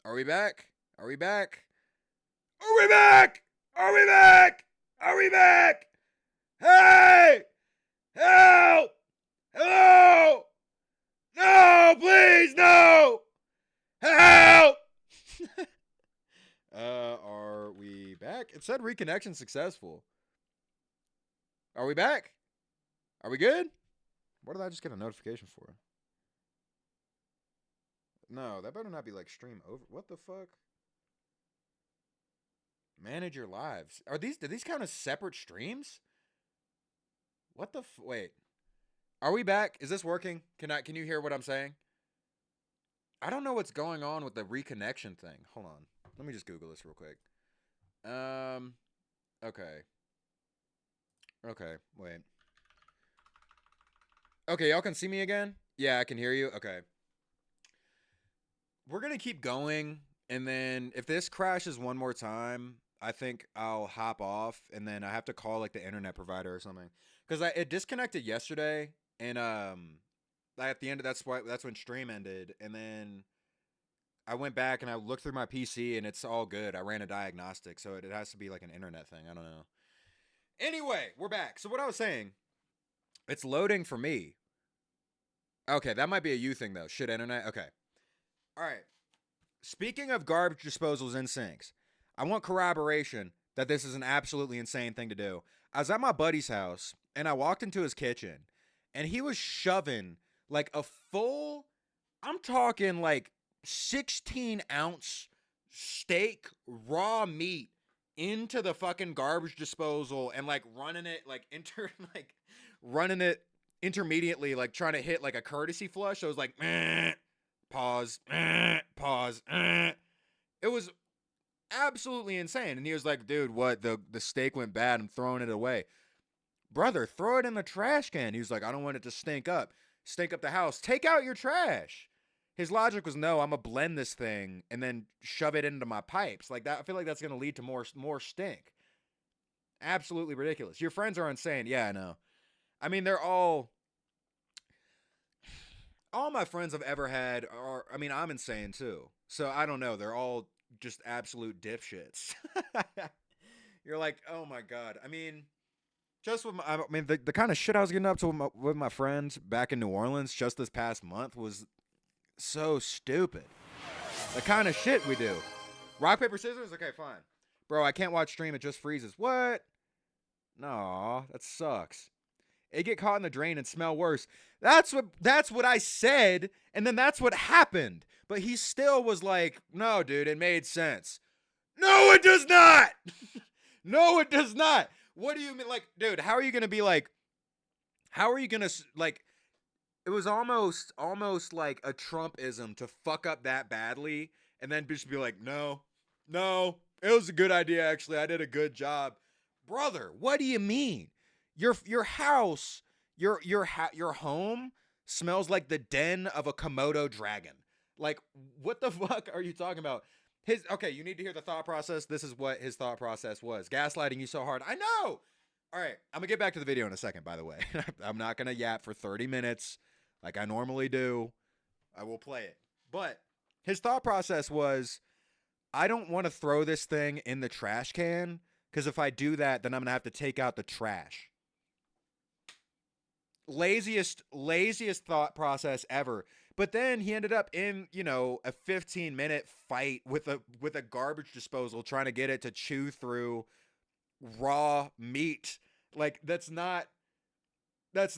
Are we back? Are we back? Are we back? Are we back? Are we back? Hey! Help! Hello! No, please, no! Help! Are we back? It said reconnection successful. Are we back? Are we good? What did I just get a notification for? No, that better not be like stream over. What the fuck? Manage your lives. Do these count as separate streams? What the wait. Are we back? Is this working? Can you hear what I'm saying? I don't know what's going on with the reconnection thing. Hold on. Let me just Google this real quick. Um okay. Okay, wait. Okay, y'all can see me again? Yeah, I can hear you. Okay. We're going to keep going and then if this crashes one more time, I think I'll hop off and then I have to call like the internet provider or something cuz it disconnected yesterday and at the end of that's when stream ended and then I went back and I looked through my PC and it's all good. I ran a diagnostic, so it has to be like an internet thing. I don't know. Anyway, we're back. So what I was saying, it's loading for me. Okay, that might be a you thing though. Shit, internet. Okay. All right. Speaking of garbage disposals and sinks, I want corroboration that this is an absolutely insane thing to do. I was at my buddy's house and I walked into his kitchen and he was shoving like a full, I'm talking like 16-ounce steak raw meat into the fucking garbage disposal and like running it like running it intermediately like trying to hit like a courtesy flush. So it was like pause, pause. It was absolutely insane. And he was like, dude, what? The steak went bad. I'm throwing it away. Brother, throw it in the trash can. He was like, I don't want it to stink up. Stink up the house. Take out your trash. His logic was, no, I'm gonna blend this thing and then shove it into my pipes. Like that, I feel like that's gonna lead to more stink. Absolutely ridiculous. Your friends are insane. Yeah, I know. I mean, they're all my friends I've ever had are, I mean, I'm insane too. So I don't know. They're all just absolute dipshits. You're like, oh my god. I mean, just with I mean, the kind of shit I was getting up to with my friends back in New Orleans just this past month was so stupid. The kind of shit we do. Rock, paper, scissors? Okay, fine. Bro, I can't watch stream. It just freezes. What? No, that sucks. It get caught in the drain and smell worse. That's what I said, and then that's what happened. But he still was like, no, dude, it made sense. No, it does not. No, it does not. What do you mean? Like, dude, how are you gonna be like? How are you gonna like? It was almost like a Trumpism to fuck up that badly and then just be like, no, no, it was a good idea actually. I did a good job, brother. What do you mean? Your house, your home smells like the den of a Komodo dragon. Like, what the fuck are you talking about? Okay, you need to hear the thought process. This is what his thought process was. Gaslighting you so hard. I know. All right, I'm gonna get back to the video in a second, by the way. I'm not gonna yap for 30 minutes like I normally do. I will play it. But his thought process was I don't want to throw this thing in the trash can because if I do that, then I'm going to have to take out the trash. Laziest thought process ever. But then he ended up in, a 15-minute fight with a garbage disposal trying to get it to chew through raw meat. Like that's not going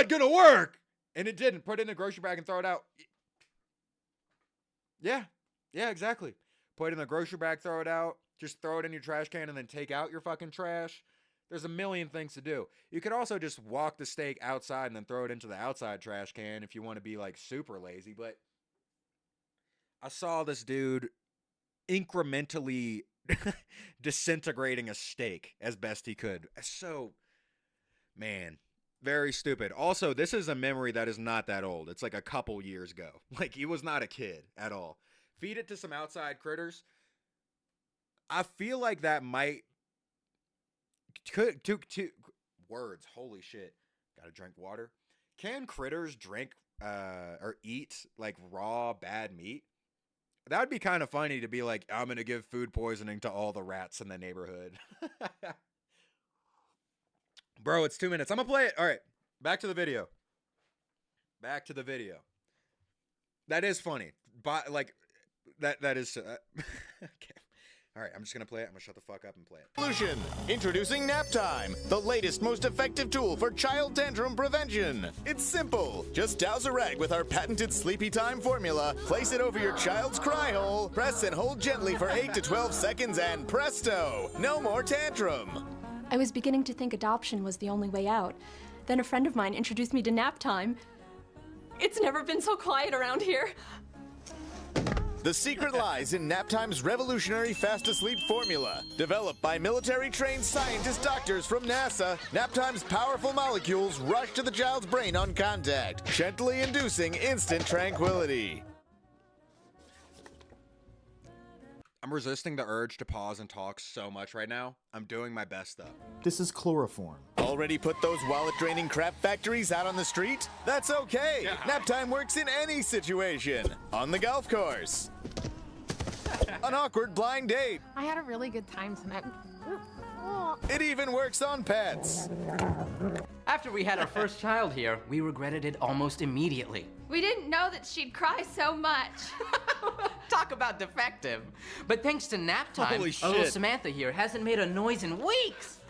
to work. And it didn't. Put it in a grocery bag and throw it out. Yeah. Yeah, exactly. Put it in the grocery bag, throw it out. Just throw it in your trash can and then take out your fucking trash. There's a million things to do. You could also just walk the steak outside and then throw it into the outside trash can if you want to be like super lazy. But I saw this dude incrementally disintegrating a steak as best he could. So, man, very stupid. Also, this is a memory that is not that old. It's like a couple years ago. Like, he was not a kid at all. Feed it to some outside critters. I feel like that might could two words. Holy shit! Gotta drink water. Can critters drink or eat like raw bad meat? That would be kind of funny to be like, I'm gonna give food poisoning to all the rats in the neighborhood. Bro, it's 2 minutes. I'm gonna play it. All right, back to the video. Back to the video. That is funny, but like, that is. Okay. All right, I'm just gonna play it. I'm gonna shut the fuck up and play it. Solution. Introducing Nap Time, the latest, most effective tool for child tantrum prevention. It's simple. Just douse a rag with our patented Sleepy Time formula, place it over your child's cry hole, press and hold gently for 8 to 12 seconds, and presto, no more tantrum. I was beginning to think adoption was the only way out. Then a friend of mine introduced me to Nap Time. It's never been so quiet around here. The secret lies in Naptime's revolutionary fast-asleep formula. Developed by military-trained scientist doctors from NASA, Naptime's powerful molecules rush to the child's brain on contact, gently inducing instant tranquility. I'm resisting the urge to pause and talk so much right now. I'm doing my best though. This is chloroform. Already put those wallet-draining crap factories out on the street? That's okay! Naptime works in any situation. On the golf course. An awkward blind date. I had a really good time tonight. It even works on pets. After we had our first child here, we regretted it almost immediately. We didn't know that she'd cry so much. Talk about defective. But thanks to nap time, Holy our little shit. Samantha here hasn't made a noise in weeks.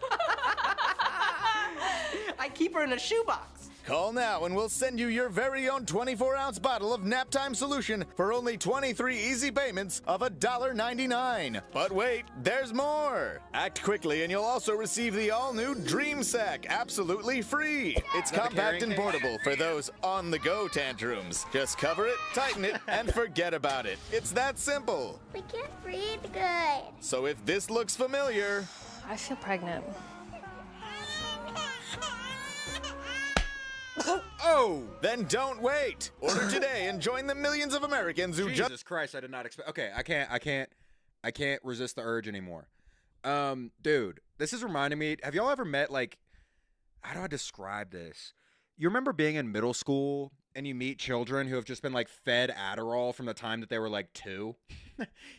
I keep her in a shoebox. Call now and we'll send you your very own 24-ounce bottle of Naptime solution for only 23 easy payments of $1.99. But wait, there's more! Act quickly and you'll also receive the all-new Dream Sack absolutely free. It's that the compact carrying and case? portable for those on-the-go tantrums. Just cover it, tighten it, and forget about it. It's that simple. We can't breathe good. So if this looks familiar, I feel pregnant. Oh! then don't wait. Order today and join the millions of Americans who just... Jesus Christ, I did not expect. Okay, I can't resist the urge anymore. Dude, this is reminding me. Have y'all ever met, like, how do I describe this? You remember being in middle school and you meet children who have just been like fed Adderall from the time that they were like 2?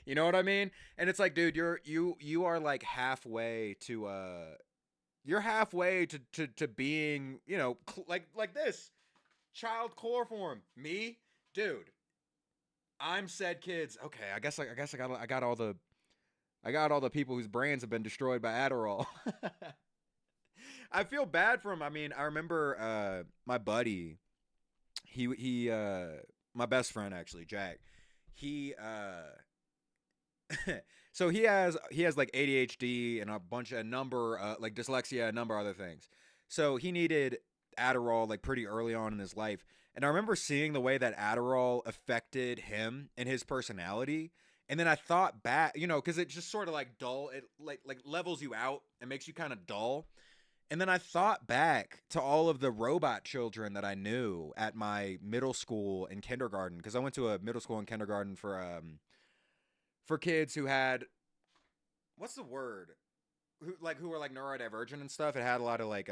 You know what I mean? And it's like, dude, you are like halfway to you're halfway to being, you know, like this child chloroform. Me, dude. I'm said kids. Okay, I guess I got all the people whose brains have been destroyed by Adderall. I feel bad for him. I mean, I remember my buddy, he my best friend actually, Jack. He so he has like ADHD and a number like dyslexia, a number of other things. So he needed Adderall like pretty early on in his life. And I remember seeing the way that Adderall affected him and his personality. And then I thought back, you know, because it just sort of like it like levels you out and makes you kind of dull. And then I thought back to all of the robot children that I knew at my middle school and kindergarten, because I went to a middle school and kindergarten for kids who had, what's the word? Who were like neurodivergent and stuff. It had a lot of like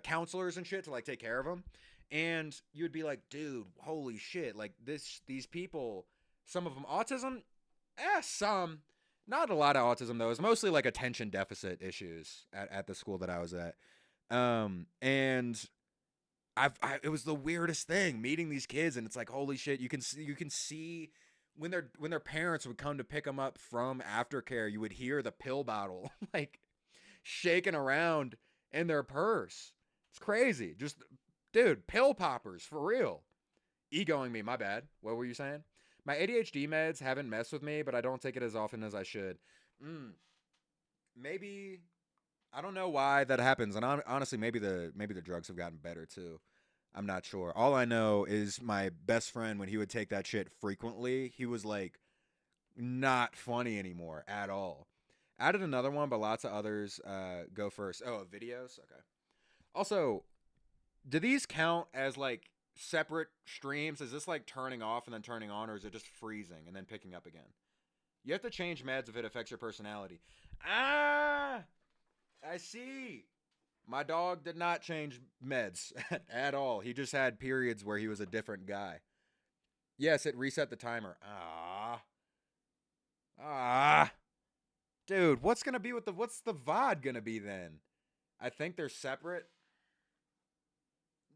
counselors and shit to like take care of them. And you'd be like, dude, holy shit, like these people, some of them autism, some. Not a lot of autism though. It's mostly like attention deficit issues at the school that I was at. And it was the weirdest thing meeting these kids, and it's like, holy shit, you can see when their parents would come to pick them up from aftercare, you would hear the pill bottle like shaking around in their purse. It's crazy. Just, dude, pill poppers for real. Egoing me, my bad. What were you saying? My ADHD meds haven't messed with me, but I don't take it as often as I should. Maybe, I don't know why that happens. And honestly, maybe the drugs have gotten better too. I'm not sure. All I know is my best friend, when he would take that shit frequently, he was like not funny anymore at all. Added another one, but lots of others go first. Oh, videos? Okay. Also, do these count as like separate streams? Is this like turning off and then turning on, or is it just freezing and then picking up again? You have to change meds if it affects your personality. I see. My dog did not change meds at all. He just had periods where he was a different guy. Yes, it reset the timer. Dude, what's the VOD gonna be then? I think they're separate.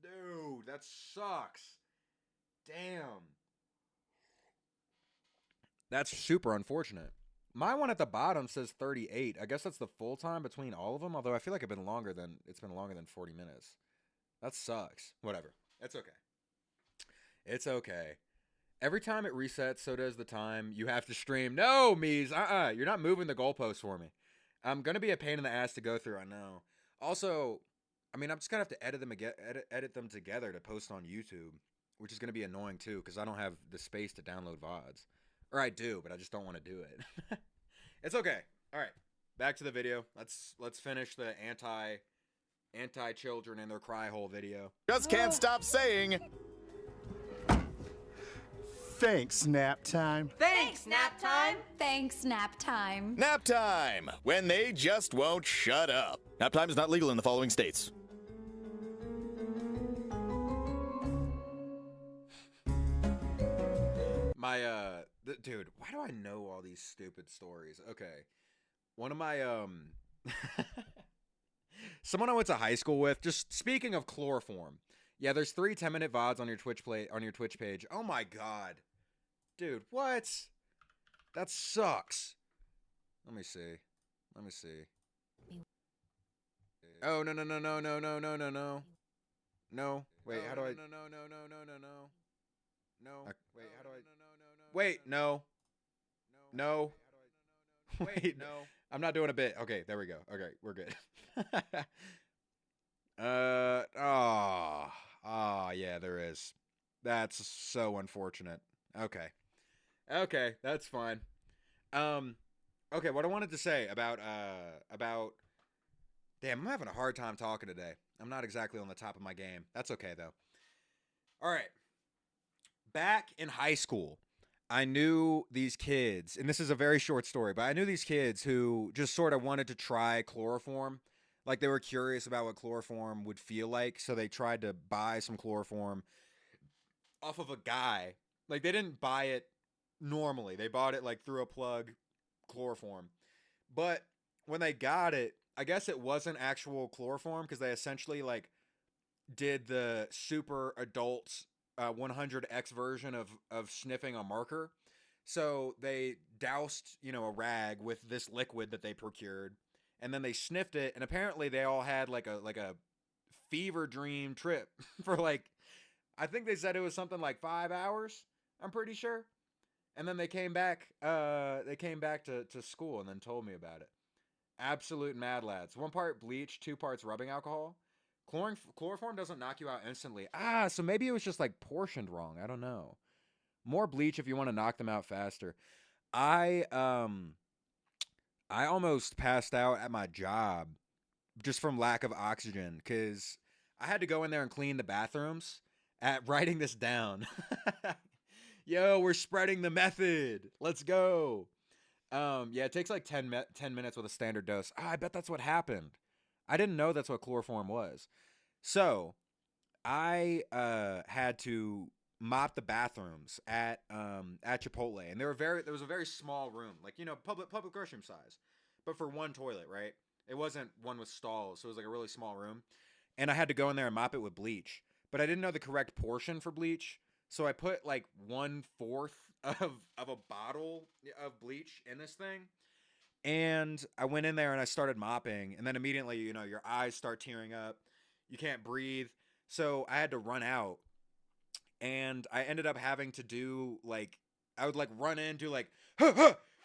Dude, that sucks. Damn. That's super unfortunate. My one at the bottom says 38. I guess that's the full time between all of them, although I feel like it's been longer than 40 minutes. That sucks. Whatever. It's okay. It's okay. Every time it resets, so does the time. You have to stream. No, Mies. You're not moving the goalpost for me. I'm gonna be a pain in the ass to go through. I know. Also, I mean, I'm just gonna have to edit them together to post on YouTube, which is gonna be annoying too, because I don't have the space to download VODs. Or I do, but I just don't want to do it. It's okay. All right, back to the video. Let's finish the anti-children in their cry hole video. Just can't stop saying. Thanks, nap time. Thanks, nap time. Thanks, nap time. Nap time, when they just won't shut up. Nap time is not legal in the following states. Dude, why do I know all these stupid stories? Okay. One of my, someone I went to high school with, just speaking of chloroform. Yeah, there's 3 10-minute VODs on your Twitch page. Oh my god. Dude, what? That sucks. Let me see. Oh, no. No. Wait, how do I... No. Wait, how do I... Wait, no. No. Wait, no. I'm not doing a bit. Okay, there we go. Okay, we're good. Yeah, there is. That's so unfortunate. Okay, that's fine. Okay, what I wanted to say about damn, I'm having a hard time talking today. I'm not exactly on the top of my game. That's okay though. All right. Back in high school, I knew these kids, and this is a very short story, but I knew these kids who just sort of wanted to try chloroform. Like they were curious about what chloroform would feel like, so they tried to buy some chloroform off of a guy. Like they didn't buy it normally. They bought it like through a plug chloroform. But when they got it, I guess it wasn't actual chloroform because they essentially like did the super adult 100x version of sniffing a marker. So they doused, a rag with this liquid that they procured, and then they sniffed it, and apparently they all had like a fever dream trip for like, I think they said it was something like 5 hours, I'm pretty sure. And then they came back to school and then told me about it. Absolute mad lads. 1 part bleach, 2 parts rubbing alcohol. Chloroform doesn't knock you out instantly. So maybe it was just like portioned wrong. I don't know. More bleach if you want to knock them out faster. I almost passed out at my job just from lack of oxygen because I had to go in there and clean the bathrooms at writing this down. Yo, we're spreading the method. Let's go. Yeah, it takes like 10 minutes with a standard dose. I bet that's what happened. I didn't know that's what chloroform was. So I had to mop the bathrooms at Chipotle, and there was a very small room, like public restroom size, but for 1 toilet, right? It wasn't one with stalls, so it was like a really small room, and I had to go in there and mop it with bleach, but I didn't know the correct portion for bleach, so I put like 1/4 of a bottle of bleach in this thing. And I went in there and I started mopping, and then immediately, your eyes start tearing up. You can't breathe. So I had to run out, and I ended up having to do I would run in, do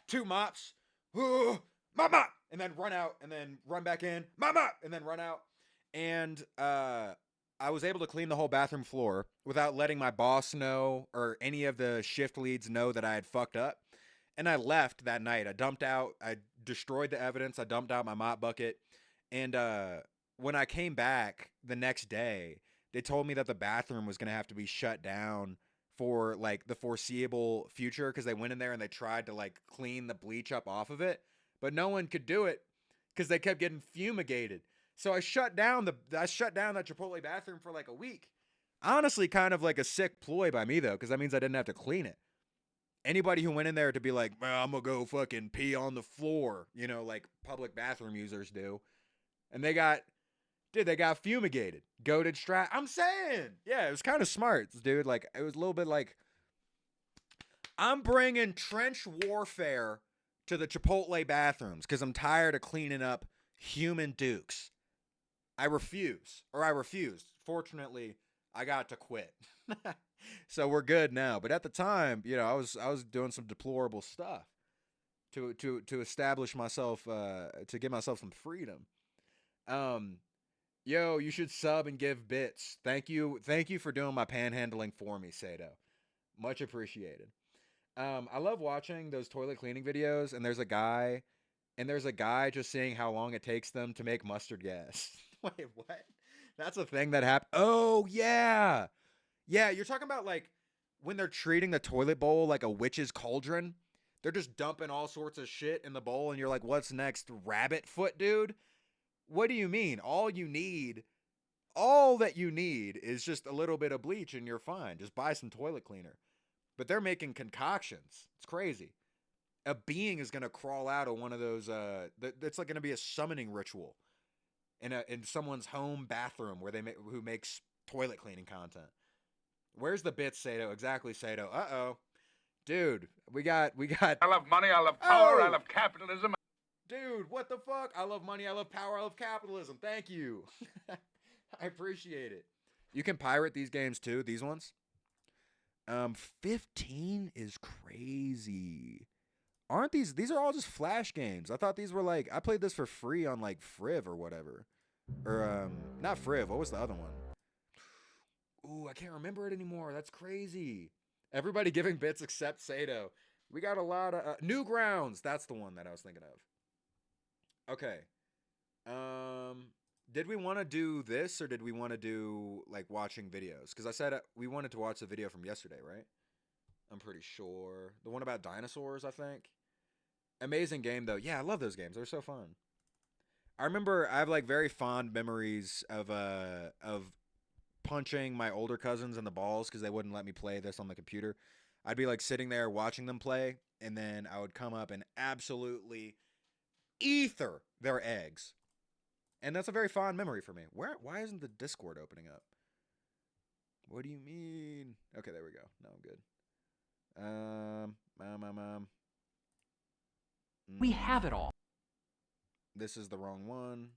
2 mops, mop, and then run out, and then run back in, mop, and then run out. And I was able to clean the whole bathroom floor without letting my boss know or any of the shift leads know that I had fucked up. And I left that night. I destroyed the evidence. I dumped out my mop bucket. And when I came back the next day, they told me that the bathroom was going to have to be shut down for the foreseeable future because they went in there and they tried to clean the bleach up off of it. But no one could do it because they kept getting fumigated. So I shut down that Chipotle bathroom for a week. Honestly, kind of like a sick ploy by me, though, because that means I didn't have to clean it. Anybody who went in there to be like, I'm going to go fucking pee on the floor, you know, like public bathroom users do. And they got fumigated. Goated strat. I'm saying. Yeah, it was kind of smart, dude. Like, it was a little bit like, I'm bringing trench warfare to the Chipotle bathrooms because I'm tired of cleaning up human dukes. I refused. Fortunately, I got to quit. So we're good now. But at the time, you know, I was doing some deplorable stuff to establish myself, to give myself some freedom. Yo, you should sub and give bits. Thank you for doing my panhandling for me, Sato. Much appreciated. I love watching those toilet cleaning videos, and there's a guy just seeing how long it takes them to make mustard gas. Wait, what? That's a thing that happened. Oh, yeah. Yeah, you're talking about like when they're treating the toilet bowl like a witch's cauldron. They're just dumping all sorts of shit in the bowl, and you're like, what's next? Rabbit foot, dude? What do you mean? All that you need is just a little bit of bleach and you're fine. Just buy some toilet cleaner. But they're making concoctions. It's crazy. A being is going to crawl out of one of those, it's like going to be a summoning ritual in someone's home bathroom who makes toilet cleaning content. Where's the bits, Sato? Exactly, Sato. Uh-oh. Dude, we got I love money, I love power, I love capitalism. Dude, what the fuck? I love money, I love power, I love capitalism. Thank you. I appreciate it. You can pirate these games too, these ones. 15 is crazy. Aren't these are all just Flash games. I thought these were like, I played this for free on like Friv or whatever. Or, not Friv, what was the other one? Ooh, I can't remember it anymore. That's crazy. Everybody giving bits except Sato. We got a lot of, Newgrounds. That's the one that I was thinking of. Okay. Did we want to do this or did we want to do like watching videos? Because I said we wanted to watch the video from yesterday, right? I'm pretty sure. The one about dinosaurs, I think. Amazing game though. Yeah, I love those games. They're so fun. I remember I have like very fond memories of punching my older cousins in the balls because they wouldn't let me play this on the computer. I'd be like sitting there watching them play, and then I would come up and absolutely ether their eggs. And that's a very fond memory for me. Why isn't the Discord opening up? What do you mean? Okay, there we go. No, I'm good. We have it all. This is the wrong one.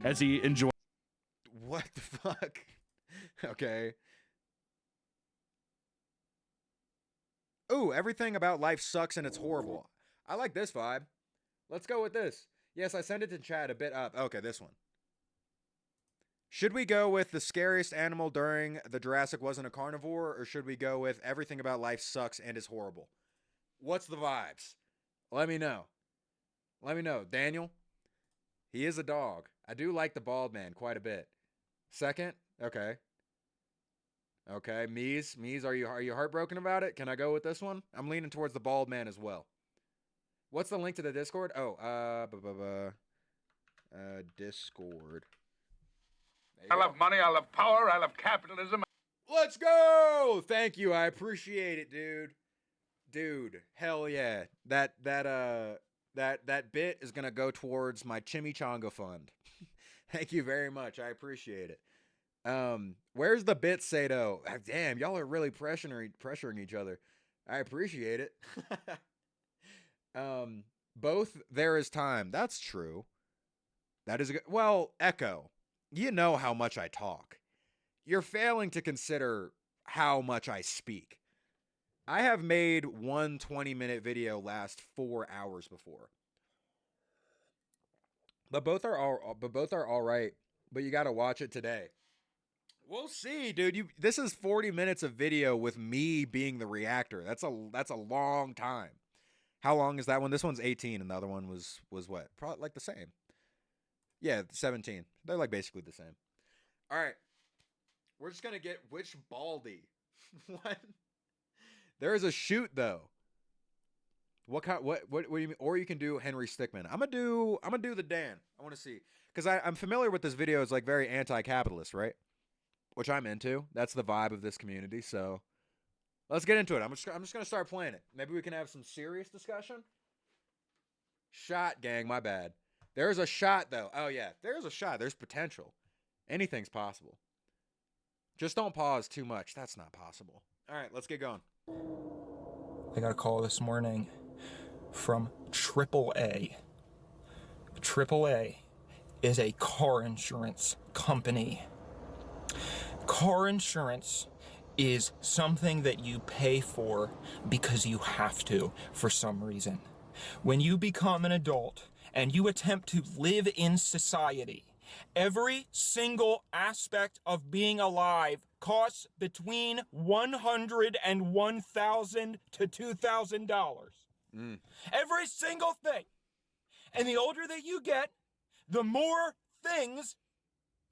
As he enjoys. What the fuck? Okay. Ooh, everything about life sucks and it's horrible. I like this vibe. Let's go with this. Yes, I sent it to chat a bit up. Okay, this one. Should we go with the scariest animal during the Jurassic wasn't a carnivore, or should we go with everything about life sucks and is horrible? What's the vibes? Let me know. Let me know. Daniel? He is a dog. I do like the bald man quite a bit. Second? Okay. Okay, Mies, are you heartbroken about it? Can I go with this one? I'm leaning towards the bald man as well. What's the link to the Discord? Oh, Discord. I love money, I love power, I love capitalism. Let's go! Thank you, I appreciate it, dude. Dude, hell yeah. That bit is gonna go towards my chimichanga fund. Thank you very much, I appreciate it. Where's the bit, Sato? Damn, y'all are really pressuring each other. I appreciate it. Both there is time. That's true. That is a good. Well, Echo, you know how much I talk. You're failing to consider how much I speak. I have made one 20-minute video last 4 hours before. But both are all right. But you got to watch it today. We'll see, dude. This is 40 minutes of video with me being the reactor. That's a long time. How long is that one? This one's 18 and the other one was what? Probably like the same. Yeah, 17. They're like basically the same. All right. We're just going to get which Baldy. What? There is a shoot though. What do you mean? Or you can do Henry Stickmin. I'm gonna do the Dan. I want to see because I'm familiar with this video. It's like very anti-capitalist, right? which I'm into. That's the vibe of this community. So let's get into it. I'm just gonna start playing it. Maybe we can have some serious discussion. Shot, gang. My bad. There's a shot though. Oh yeah, there's a shot. There's potential. Anything's possible. Just don't pause too much. That's not possible. All right, let's get going. I got a call this morning from AAA. AAA is a car insurance company. Car insurance is something that you pay for because you have to for some reason. When you become an adult and you attempt to live in society, every single aspect of being alive costs between $100 and $1,000 to $2,000. Every single thing. And the older that you get, the more things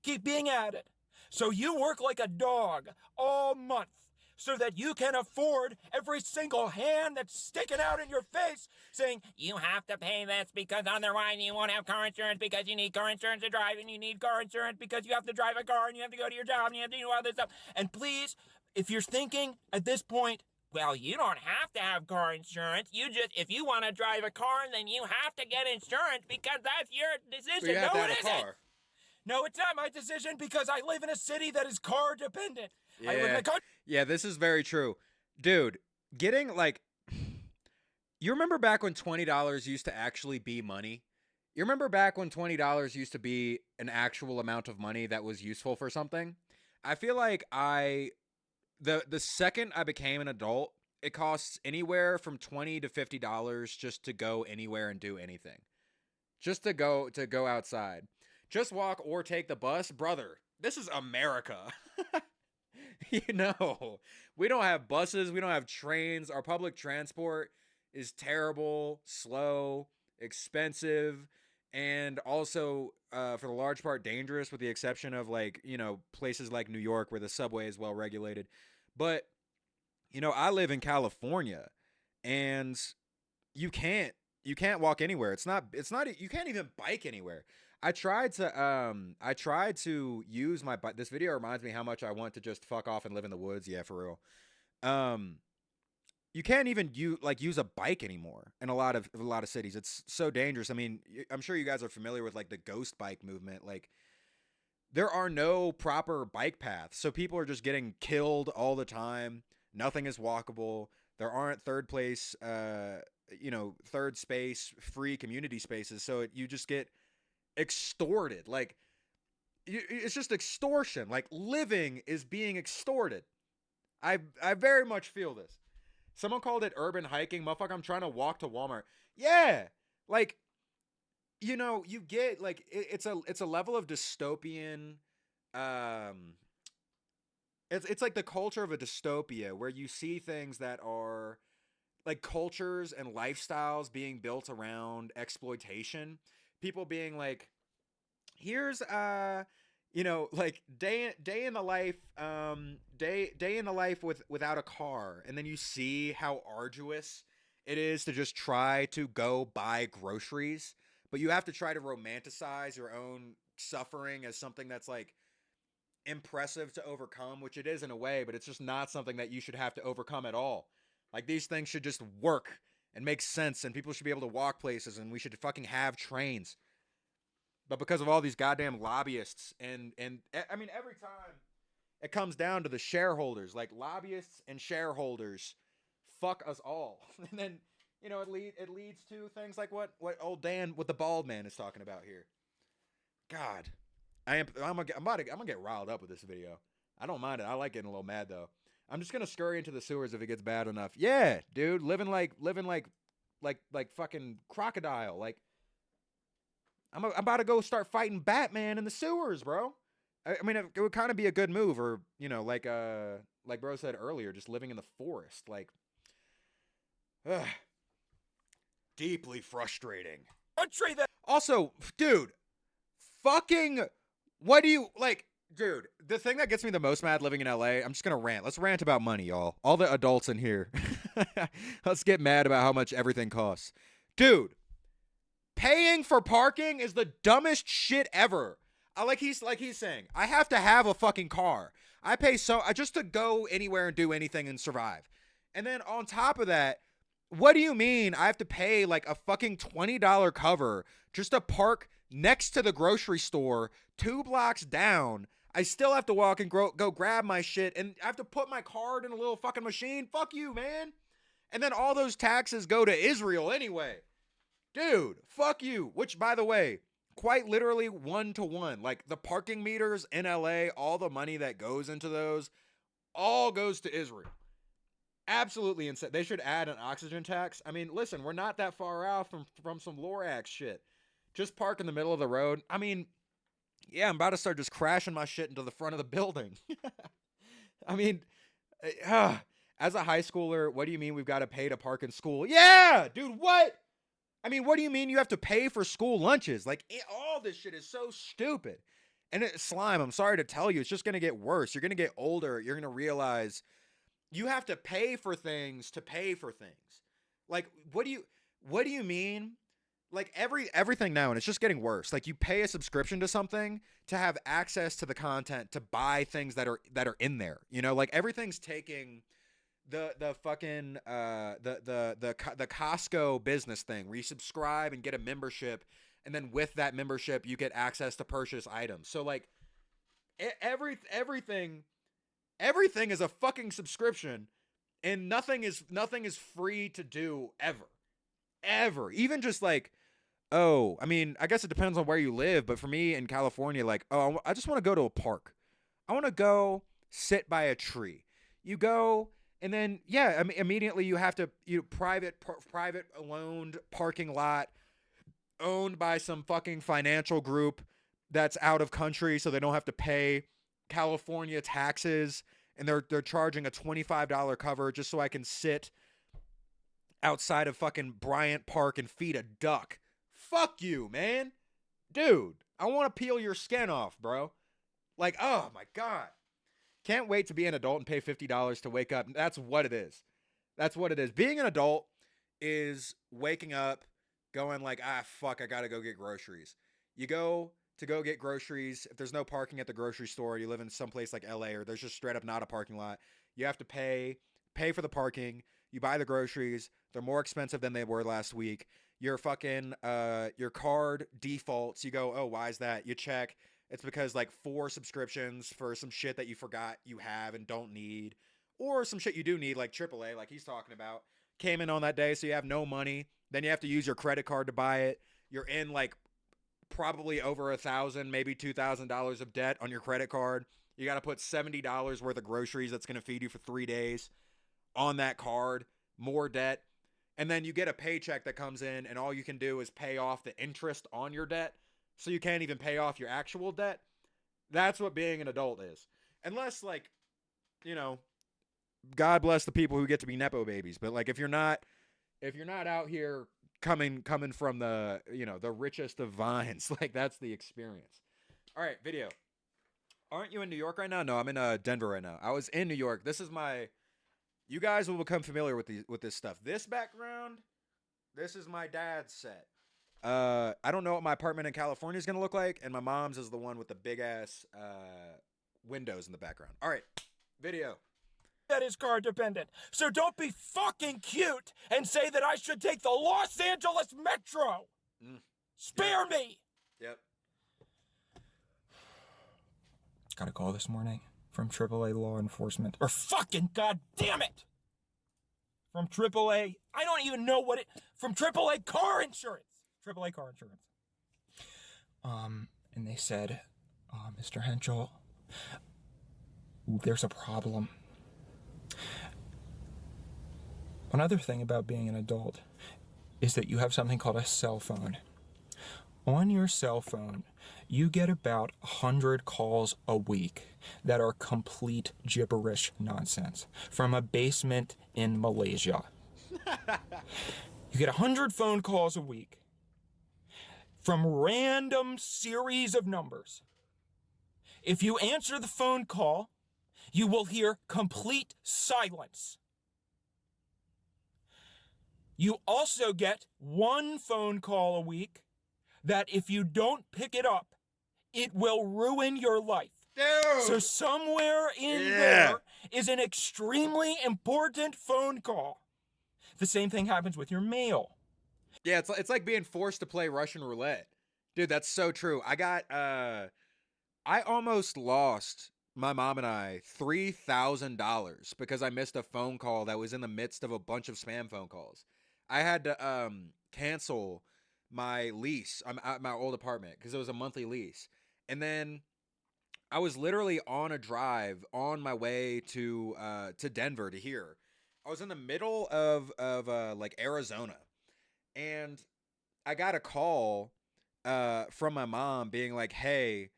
keep being added. So you work like a dog all month so that you can afford every single hand that's sticking out in your face saying, you have to pay this because otherwise you won't have car insurance because you need car insurance to drive and you need car insurance because you have to drive a car and you have to go to your job and you have to do all this stuff. And please, if you're thinking at this point, well, you don't have to have car insurance. If you want to drive a car, then you have to get insurance because that's your decision. So you have no, to have it a isn't. car. No, it's not my decision because I live in a city that is car dependent. Yeah. I live in a car. Yeah, this is very true. Dude, getting like, you remember back when $20 used to actually be money? You remember back when $20 used to be an actual amount of money that was useful for something? I feel like the second I became an adult, it costs anywhere from $20 to $50 just to go anywhere and do anything. Just to go outside. Just walk or take the bus. Brother, this is America. You know, we don't have buses. We don't have trains. Our public transport is terrible, slow, expensive, and also, for the large part, dangerous with the exception of, like, you know, places like New York where the subway is well regulated. But, you know, I live in California and you can't walk anywhere. It's not, you can't even bike anywhere. I tried to use my bike. This video reminds me how much I want to just fuck off and live in the woods. Yeah, for real. You can't even use a bike anymore in a lot of cities. It's so dangerous. I mean, I'm sure you guys are familiar with like the ghost bike movement. Like, there are no proper bike paths. So people are just getting killed all the time. Nothing is walkable. There aren't third space, free community spaces. So you just get extorted. Like, it's just extortion. Like, living is being extorted. I very much feel this. Someone called it urban hiking. Motherfucker, I'm trying to walk to Walmart. Yeah. Like, you know, you get like it's a level of dystopian it's like the culture of a dystopia where you see things that are like cultures and lifestyles being built around exploitation. People being like, here's you know, like day in the life without a car, and then you see how arduous it is to just try to go buy groceries, but you have to try to romanticize your own suffering as something that's like impressive to overcome, which it is in a way, but it's just not something that you should have to overcome at all. Like, these things should just work and make sense, and people should be able to walk places, and we should fucking have trains. But because of all these goddamn lobbyists and I mean, every time it comes down to the shareholders, like lobbyists and shareholders fuck us all. And then, you know, it leads to things like what old Dan, what the bald man is talking about here. God, I'm gonna get riled up with this video. I don't mind it. I like getting a little mad though. I'm just gonna scurry into the sewers if it gets bad enough. Yeah, dude, living like fucking crocodile. Like, I'm about to go start fighting Batman in the sewers, bro. I mean, it would kind of be a good move, or, you know, like bro said earlier, just living in the forest, like, deeply frustrating. Also, dude, fucking, what do you, like, dude, the thing that gets me the most mad living in LA, I'm just gonna rant. Let's rant about money, y'all. All the adults in here. Let's get mad about how much everything costs. Dude, paying for parking is the dumbest shit ever. Like he's saying, I have to have a fucking car. I pay so just to go anywhere and do anything and survive. And then on top of that, what do you mean I have to pay like a fucking $20 cover just to park next to the grocery store 2 blocks down? I still have to walk and go grab my shit, and I have to put my card in a little fucking machine. Fuck you, man. And then all those taxes go to Israel anyway. Dude, fuck you. Which, by the way, quite literally 1-to-1. Like, the parking meters in LA, all the money that goes into those, all goes to Israel. Absolutely insane. They should add an oxygen tax. I mean, listen, we're not that far out from some Lorax shit. Just park in the middle of the road. I mean, yeah, I'm about to start just crashing my shit into the front of the building. I mean, as a high schooler, what do you mean we've got to pay to park in school? Yeah, dude, what? I mean, what do you mean you have to pay for school lunches? Like, all this shit is so stupid. And Slime, I'm sorry to tell you, it's just going to get worse. You're going to get older. You're going to realize you have to pay for things to pay for things. Like, what do you mean? Like everything now, and it's just getting worse. Like, you pay a subscription to something to have access to the content, to buy things that are in there. You know, like everything's taking the fucking the Costco business thing where you subscribe and get a membership, and then with that membership you get access to purchase items. So like everything is a fucking subscription, and nothing is free to do ever. Even just like, oh, I mean, I guess it depends on where you live, but for me in California, like, oh, I just want to go to a park. I want to go sit by a tree. You go, and then, yeah, I mean, immediately you have to, private loaned parking lot owned by some fucking financial group that's out of country, so they don't have to pay California taxes, and they're charging a $25 cover just so I can sit outside of fucking Bryant Park and feed a duck. Fuck you, man. Dude, I want to peel your skin off, bro. Like, oh my God. Can't wait to be an adult and pay $50 to wake up. That's what it is. That's what it is. Being an adult is waking up, going like, fuck, I gotta go get groceries. You go get groceries. If there's no parking at the grocery store, you live in some place like LA, or there's just straight up not a parking lot, you have to pay for the parking. You buy the groceries. They're more expensive than they were last week. Your fucking, your card defaults. You go, oh, why is that? You check. It's because like 4 subscriptions for some shit that you forgot you have and don't need, or some shit you do need, like AAA, like he's talking about, came in on that day. So you have no money. Then you have to use your credit card to buy it. You're in like probably over $1,000, maybe $2,000 of debt on your credit card. You got to put $70 worth of groceries that's going to feed you for 3 days on that card, more debt. And then you get a paycheck that comes in, and all you can do is pay off the interest on your debt. So you can't even pay off your actual debt. That's what being an adult is. Unless, like, God bless the people who get to be Nepo babies. But like, if you're not out here coming from the, the richest of vines, like, that's the experience. All right, video. Aren't you in New York right now? No, I'm in Denver right now. I was in New York. This is you guys will become familiar with this stuff. This background, this is my dad's set. I don't know what my apartment in California is going to look like, and my mom's is the one with the big ass windows in the background. All right, video. That is car dependent. So don't be fucking cute and say that I should take the Los Angeles Metro. Spare me. Yep. Got a call this morning from AAA law enforcement. Or fucking goddamn it! From AAA, I don't even know what from AAA car insurance. AAA car insurance. And they said, Mr. Henschel, there's a problem. One other thing about being an adult is that you have something called a cell phone. On your cell phone, you get about 100 calls a week that are complete gibberish nonsense from a basement in Malaysia. You get 100 phone calls a week from random series of numbers. If you answer the phone call, you will hear complete silence. You also get 1 phone call a week that if you don't pick it up, it will ruin your life. Dude. So somewhere in there is an extremely important phone call. The same thing happens with your mail. Yeah, it's like being forced to play Russian roulette. Dude, that's so true. I almost lost, my mom and I, $3,000 because I missed a phone call that was in the midst of a bunch of spam phone calls. I had to cancel my lease at my old apartment because it was a monthly lease. And then I was literally on a drive on my way to Denver to here. I was in the middle of like Arizona, and I got a call from my mom being like, "Hey,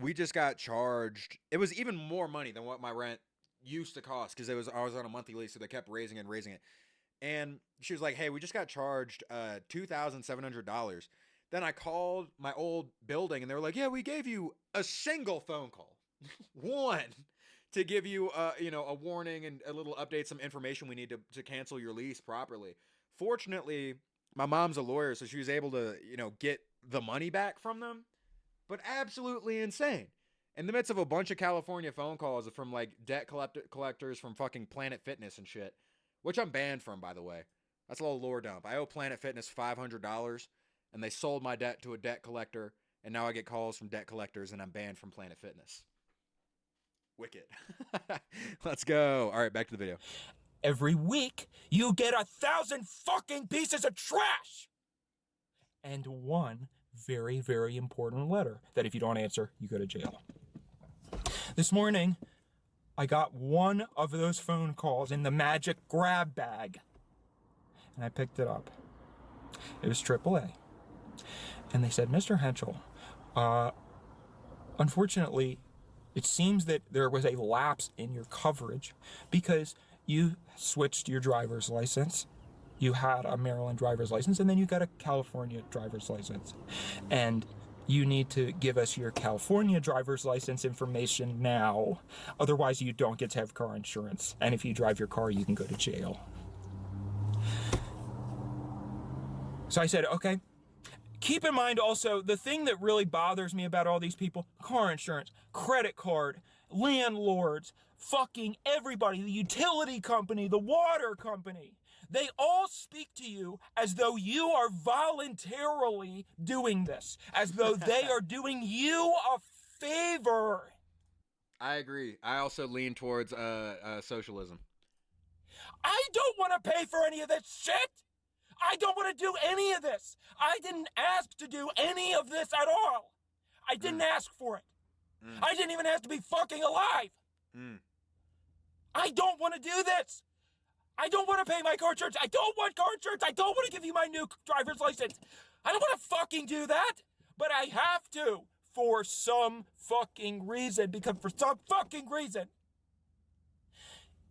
we just got charged." It was even more money than what my rent used to cost because I was on a monthly lease, so they kept raising it and raising it. And she was like, "Hey, we just got charged $2,700." Then I called my old building, and they were like, "Yeah, we gave you a single phone call, one, to give you a warning and a little update, some information we need to cancel your lease properly." Fortunately, my mom's a lawyer, so she was able to get the money back from them. But absolutely insane. In the midst of a bunch of California phone calls from like debt collectors from fucking Planet Fitness and shit, which I'm banned from, by the way. That's a little lore dump. I owe Planet Fitness $500, and they sold my debt to a debt collector, and now I get calls from debt collectors, and I'm banned from Planet Fitness. Wicked. Let's go. All right, back to the video. Every week, you get 1,000 fucking pieces of trash! And one very, very important letter that if you don't answer, you go to jail. This morning, I got one of those phone calls in the magic grab bag, and I picked it up. It was AAA. And they said, "Mr. Henschel, unfortunately, it seems that there was a lapse in your coverage because you switched your driver's license. You had a Maryland driver's license, and then you got a California driver's license. And you need to give us your California driver's license information now. Otherwise, you don't get to have car insurance. And if you drive your car, you can go to jail." So I said, okay. Keep in mind also, the thing that really bothers me about all these people, car insurance, credit card, landlords, fucking everybody, the utility company, the water company, they all speak to you as though you are voluntarily doing this, as though they are doing you a favor. I agree. I also lean towards socialism. I don't want to pay for any of this shit. I don't want to do any of this. I didn't ask to do any of this at all. I didn't ask for it. I didn't even ask to be fucking alive. I don't want to do this. I don't want to pay my car insurance. I don't want car insurance. I don't want to give you my new driver's license. I don't want to fucking do that. But I have to for some fucking reason. Because for some fucking reason,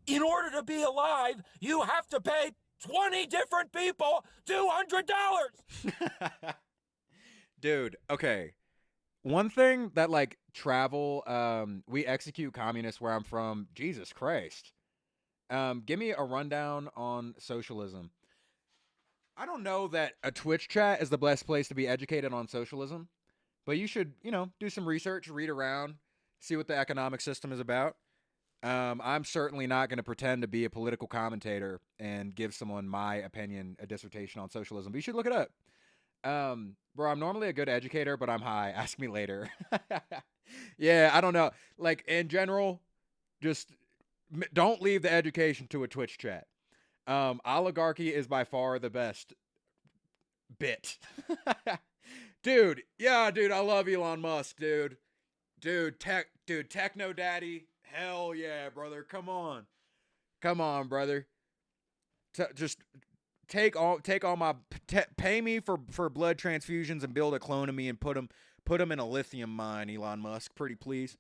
in order to be alive, you have to pay 20 different people $200. Dude, okay. One thing that like travel, we execute communists where I'm from. Jesus Christ. Give me a rundown on socialism. I don't know that a Twitch chat is the best place to be educated on socialism, but you should, do some research, read around, see what the economic system is about. I'm certainly not going to pretend to be a political commentator and give someone my opinion, a dissertation on socialism, but you should look it up. Bro, I'm normally a good educator, but I'm high. Ask me later. Yeah, I don't know. Like, in general, just don't leave the education to a Twitch chat. Oligarchy is by far the best bit. Dude, I love Elon Musk, dude. Dude, Techno Daddy. Hell yeah, brother. Come on, brother. Just take all my pay me for blood transfusions and build a clone of me and put him in a lithium mine, Elon Musk. Pretty please.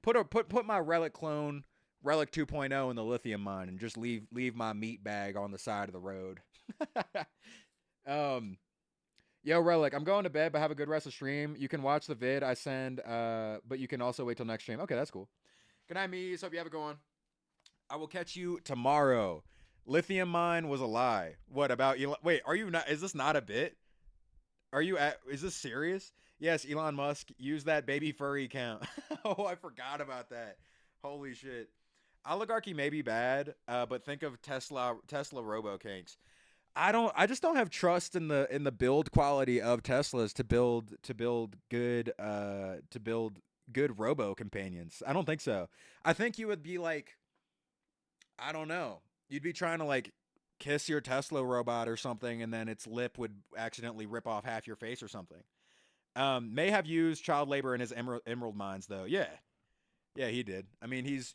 Put my relic clone, Relic 2.0, in the lithium mine and just leave my meat bag on the side of the road. Yo, Relic, I'm going to bed, but have a good rest of stream. You can watch the vid I send, but you can also wait till next stream. Okay, that's cool. Good night, Mies. Hope you have a good one. I will catch you tomorrow. Lithium mine was a lie. What about Elon? Wait, are you not? Is this not a bit? Is this serious? Yes, Elon Musk, use that baby furry count. Oh, I forgot about that. Holy shit. Oligarchy may be bad, but think of Tesla Robo Kinks. I just don't have trust in the build quality of Teslas to build good robo companions. I don't think so. I think you would be like, I don't know. You'd be trying to like kiss your Tesla robot or something, and then its lip would accidentally rip off half your face or something. May have used child labor in his emerald mines though. Yeah, he did. I mean, he's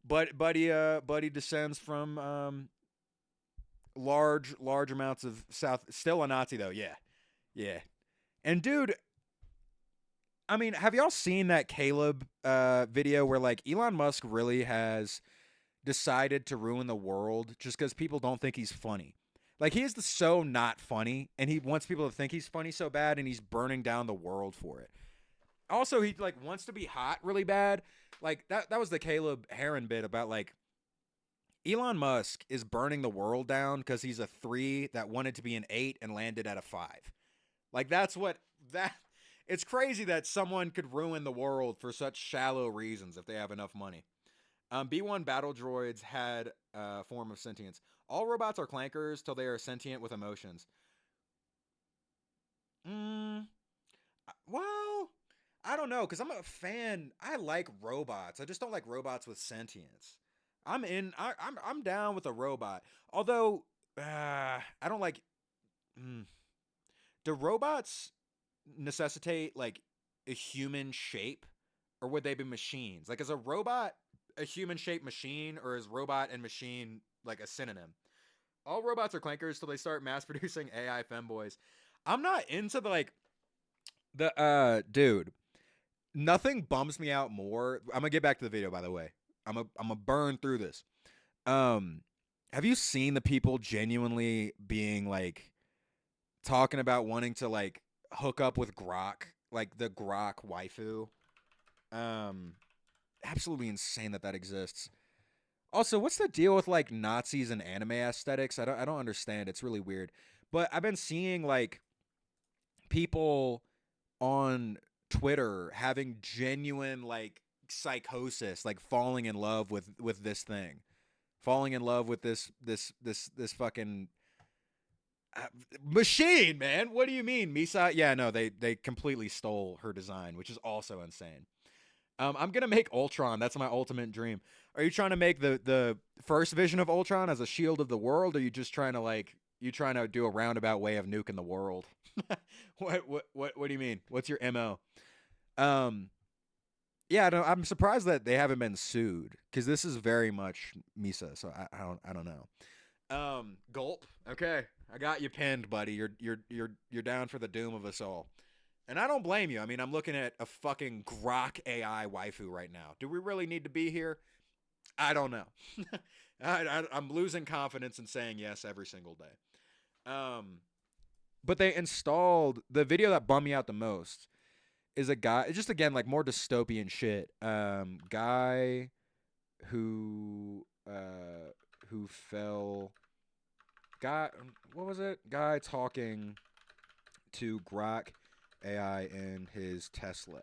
but Buddy descends from large amounts of still a Nazi though. Yeah. And dude, I mean, have y'all seen that Caleb video where like Elon Musk really has decided to ruin the world just because people don't think he's funny? Like, he is so not funny, and he wants people to think he's funny so bad, and he's burning down the world for it. Also, he like wants to be hot really bad. Like that was the Caleb Heron bit about like Elon Musk is burning the world down because he's a 3 that wanted to be an 8 and landed at a 5. Like it's crazy that someone could ruin the world for such shallow reasons if they have enough money. B1 battle droids had a form of sentience. All robots are clankers till they are sentient with emotions. Well, I don't know, because I'm a fan. I like robots. I just don't like robots with sentience. I'm down with a robot. Although, I don't like... Do robots necessitate, like, a human shape? Or would they be machines? Like, is a robot a human-shaped machine, or is robot and machine like a synonym? All robots are clankers till they start mass-producing AI femboys. I'm not into dude. Nothing bums me out more. I'm gonna get back to the video, by the way. I'm gonna burn through this. Have you seen the people genuinely being like talking about wanting to like hook up with Grok, like the Grok waifu? Absolutely insane that exists. Also, what's the deal with like Nazis and anime aesthetics? I don't understand. It's really weird. But I've been seeing like people on Twitter having genuine like psychosis, like falling in love with this thing, falling in love with this fucking machine, man. What do you mean, Misa? Yeah, no, they completely stole her design, which is also insane. I'm gonna make Ultron. That's my ultimate dream. Are you trying to make the first vision of Ultron as a shield of the world, or are you just trying to do a roundabout way of nuking the world? What do you mean? What's your MO? Yeah, no, I'm surprised that they haven't been sued, because this is very much Misa. So I don't know. Gulp. Okay, I got you pinned, buddy. You're down for the doom of us all. And I don't blame you. I mean, I'm looking at a fucking Grok AI waifu right now. Do we really need to be here? I don't know. I'm losing confidence in saying yes every single day. But they installed the video that bummed me out the most is a guy, just again like more dystopian shit. Guy who fell. Guy, what was it? Guy talking to Grok AI in his Tesla.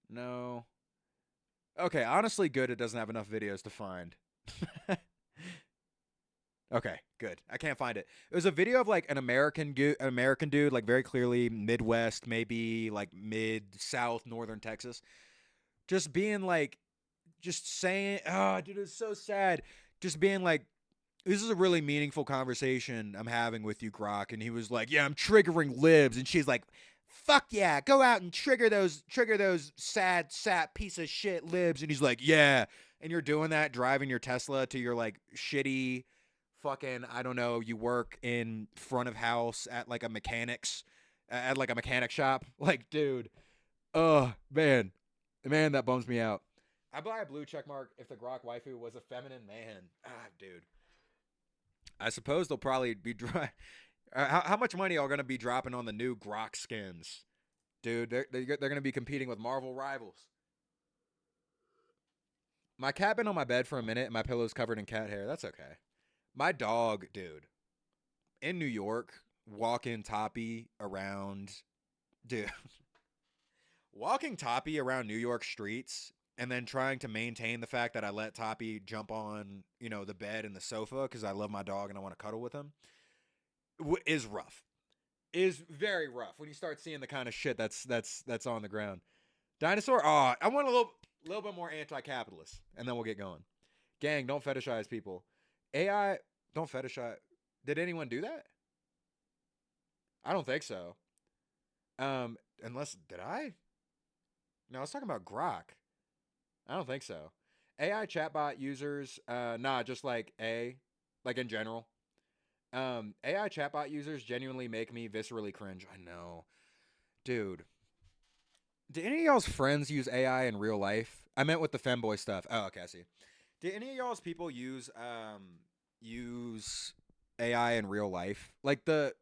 No. Okay, honestly good it doesn't have enough videos to find. Okay, good. I can't find it. It was a video of like an American dude, like very clearly Midwest, maybe like mid-south northern Texas. Just being like, just saying, oh, dude, it's so sad. Just being like, this is a really meaningful conversation I'm having with you, Grok. And he was like, yeah, I'm triggering libs. And she's like, fuck yeah, go out and trigger those sad, sap piece of shit libs. And he's like, yeah. And you're doing that, driving your Tesla to your like shitty fucking, I don't know, you work in front of house at like a mechanic shop. Like, dude, man, that bums me out. I buy a blue check mark if the Grok waifu was a feminine man. Dude. I suppose they'll probably be how much money are going to be dropping on the new Grok skins? Dude, they're going to be competing with Marvel rivals. My cat been on my bed for a minute and my pillow's covered in cat hair. That's okay. My dog, dude. in New York, walking Toppy around, dude, walking Toppy around New York streets and then trying to maintain the fact that I let Toppy jump on, you know, the bed and the sofa because I love my dog and I want to cuddle with him is rough. Is very rough when you start seeing the kind of shit that's on the ground. Dinosaur, I want a little bit more anti-capitalist, and then we'll get going. Gang, don't fetishize people. AI, don't fetishize. Did anyone do that? I don't think so. Unless, did I? No, I was talking about Grok. I don't think so. AI chatbot users, just like in general. AI chatbot users genuinely make me viscerally cringe. I know. Dude. Do any of y'all's friends use AI in real life? I meant with the femboy stuff. Oh, okay, I see. Do any of y'all's people use AI in real life? Like the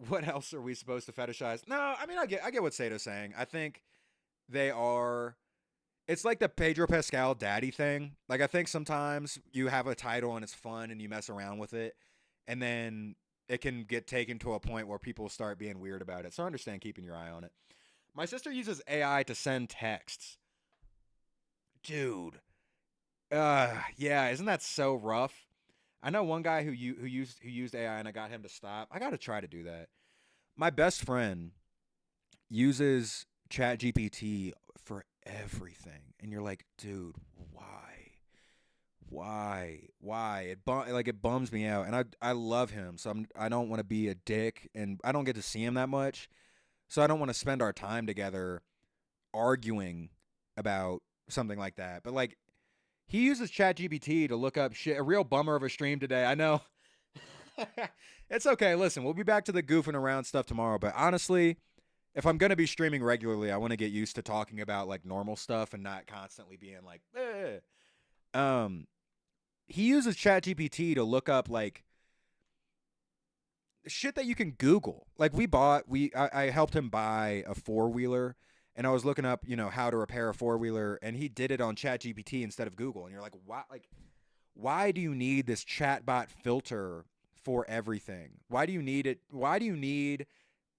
what else are we supposed to fetishize? No, I mean I get what Sato's saying. I think they are. It's like the Pedro Pascal daddy thing. Like I think sometimes you have a title and it's fun and you mess around with it, and then it can get taken to a point where people start being weird about it. So I understand keeping your eye on it. My sister uses AI to send texts. Dude. Yeah, isn't that so rough? I know one guy who used AI and I got him to stop. I got to try to do that. My best friend uses ChatGPT for everything. And you're like, dude, why? It bums me out. And I love him, so I don't want to be a dick, and I don't get to see him that much. So I don't want to spend our time together arguing about something like that. But like, he uses ChatGPT to look up shit. A real bummer of a stream today. I know. It's okay. Listen, we'll be back to the goofing around stuff tomorrow. But honestly, if I'm going to be streaming regularly, I want to get used to talking about like normal stuff and not constantly being like, he uses ChatGPT to look up like shit that you can Google. Like I helped him buy a 4-wheeler, and I was looking up, how to repair a 4-wheeler, and he did it on ChatGPT instead of Google. And you're like, why do you need this chatbot filter for everything? Why do you need it? Why do you need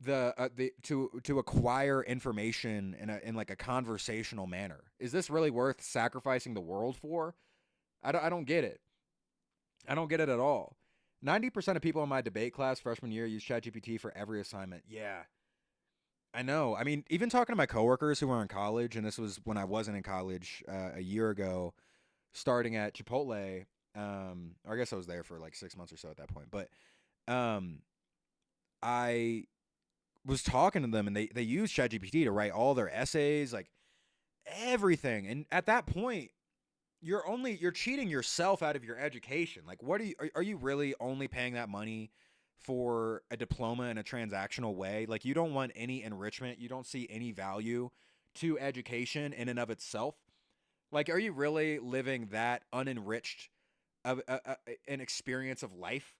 to acquire information in like a conversational manner? Is this really worth sacrificing the world for? I don't get it. I don't get it at all. 90% of people in my debate class freshman year use ChatGPT for every assignment. Yeah, I know. I mean, even talking to my coworkers who were in college, and this was when I wasn't in college a year ago, starting at Chipotle. Or I guess I was there for like 6 months or so at that point. But I was talking to them, and they use ChatGPT to write all their essays, like everything. And at that point, you're cheating yourself out of your education. Like, are you really only paying that money for a diploma in a transactional way? Like, you don't want any enrichment. You don't see any value to education in and of itself. Like, are you really living that unenriched of an experience of life?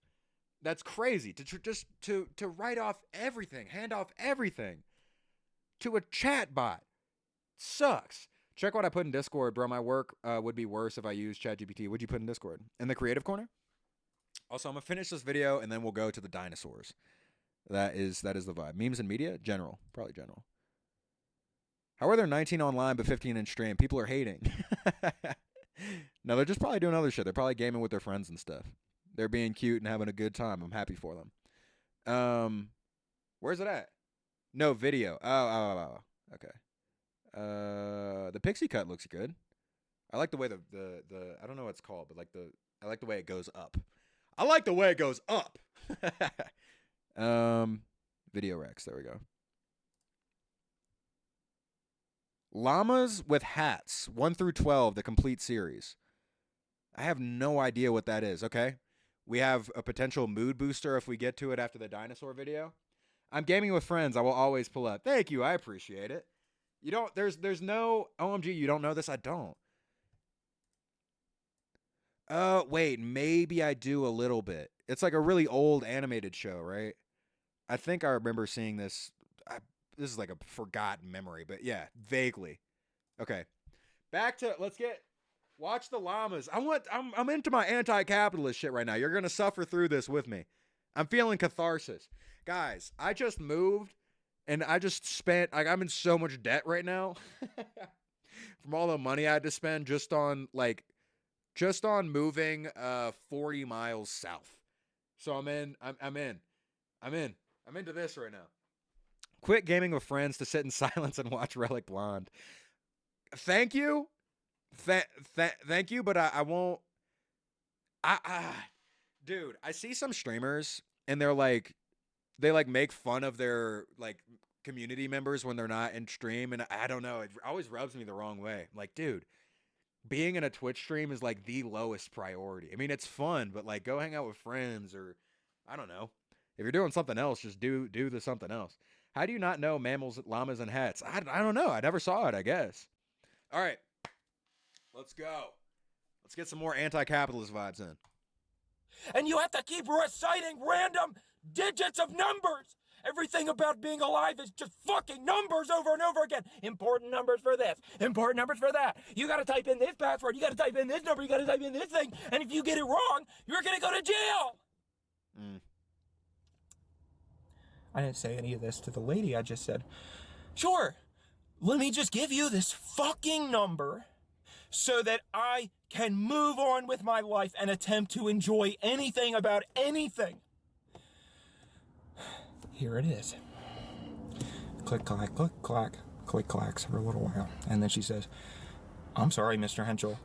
That's crazy to write off everything, hand off everything to a chat bot. Sucks. Check what I put in Discord, bro. My work would be worse if I used ChatGPT. What'd you put in Discord? In the creative corner? Also, I'm gonna finish this video and then we'll go to the dinosaurs. That is the vibe. Memes and media? General. Probably general. How are there 19 online but 15 in stream? People are hating. No, they're just probably doing other shit. They're probably gaming with their friends and stuff. They're being cute and having a good time. I'm happy for them. Where's it at? No, video. Oh, okay. The pixie cut looks good. I like the way the I don't know what it's called, but I like the way it goes up. I like the way it goes up. Video Rex, there we go. Llamas with hats, 1 through 12, the complete series. I have no idea what that is. Okay. We have a potential mood booster if we get to it after the dinosaur video. I'm gaming with friends. I will always pull up. Thank you. I appreciate it. You don't, there's no, OMG, you don't know this? I don't. Wait, maybe I do a little bit. It's like a really old animated show, right? I think I remember seeing this. This is like a forgotten memory, but yeah, vaguely. Okay. Back to, let's get Watch the llamas. I'm into my anti-capitalist shit right now. You're gonna suffer through this with me. I'm feeling catharsis. Guys, I just moved and I just spent, like, I'm in so much debt right now from all the money I had to spend just on moving 40 miles south. So I'm into this right now. Quit gaming with friends to sit in silence and watch Relic Blonde. Thank you. Thank you, but I won't. Dude, I see some streamers and they make fun of their community members when they're not in stream, and I don't know, it always rubs me the wrong way. Like, dude, being in a Twitch stream is like the lowest priority. I mean, it's fun, but like, go hang out with friends, or I don't know. If you're doing something else, just do the something else. How do you not know mammals, llamas, and hats? I don't know. I never saw it, I guess. All right. Let's go. Let's get some more anti-capitalist vibes in. And you have to keep reciting random digits of numbers. Everything about being alive is just fucking numbers over and over again. Important numbers for this, important numbers for that. You gotta type in this password, you gotta type in this number, you gotta type in this thing, and if you get it wrong, you're gonna go to jail. I didn't say any of this to the lady. I just said, sure, let me just give you this fucking number so that I can move on with my life and attempt to enjoy anything about anything. Here it is. Click, clack, click, clack, click, clacks for a little while. And then she says, I'm sorry, Mr. Henschel.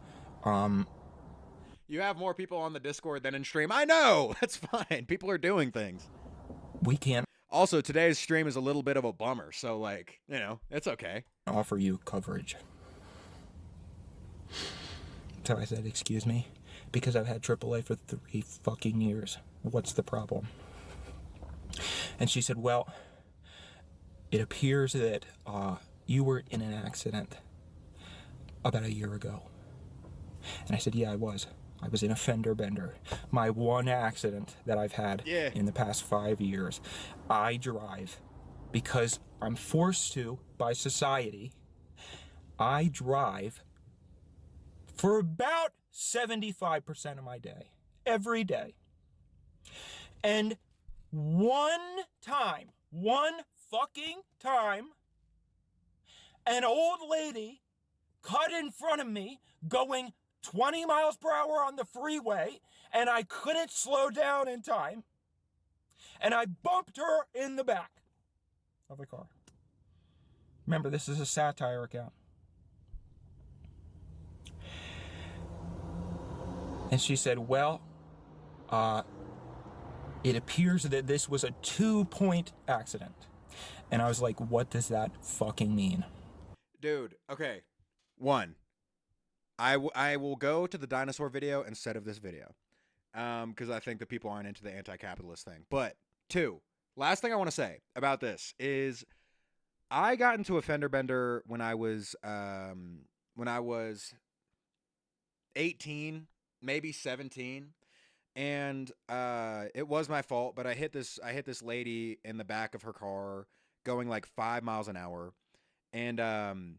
You have more people on the Discord than in stream. I know. That's fine. People are doing things. We can't Also, today's stream is a little bit of a bummer. So, it's okay. offer you coverage. So I said, excuse me? Because I've had AAA for 3 fucking years. What's the problem? And she said, well, it appears that you were in an accident about a year ago. And I said, yeah, I was. I was in a fender bender. My one accident that I've had in the past 5 years. I drive because I'm forced to by society. I drive for about 75% of my day, every day. And one fucking time, an old lady cut in front of me going 20 miles per hour on the freeway, and I couldn't slow down in time, and I bumped her in the back of the car. Remember, this is a satire account. And she said, well, it appears that this was a 2-point accident. And I was like, what does that fucking mean? Dude, okay. 1, I will go to the dinosaur video instead of this video. Because I think that people aren't into the anti-capitalist thing. But 2, last thing I want to say about this is I got into a fender bender when I was 18, maybe 17. And it was my fault, but I hit this lady in the back of her car going like 5 miles an hour, and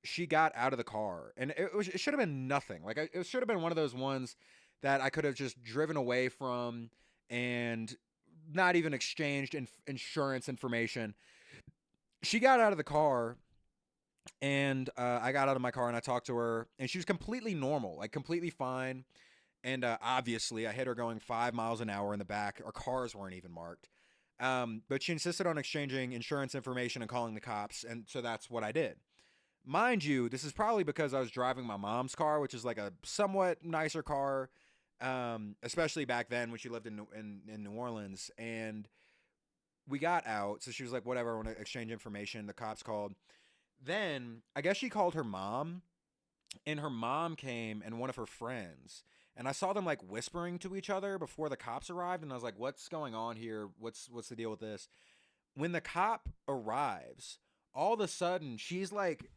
she got out of the car, and it should have been nothing. Like, it should have been one of those ones that I could have just driven away from and not even exchanged insurance information. She got out of the car, and I got out of my car and I talked to her, and she was completely normal, like completely fine. And obviously, I hit her going 5 miles an hour in the back. Our cars weren't even marked. But she insisted on exchanging insurance information and calling the cops, and so that's what I did. Mind you, this is probably because I was driving my mom's car, which is like a somewhat nicer car, especially back then when she lived in New Orleans. And we got out, so she was like, whatever, I want to exchange information. The cops called. Then, I guess she called her mom, and her mom came and one of her friends. And I saw them like whispering to each other before the cops arrived. And I was like, what's going on here? What's the deal with this? When the cop arrives, all of a sudden she's like,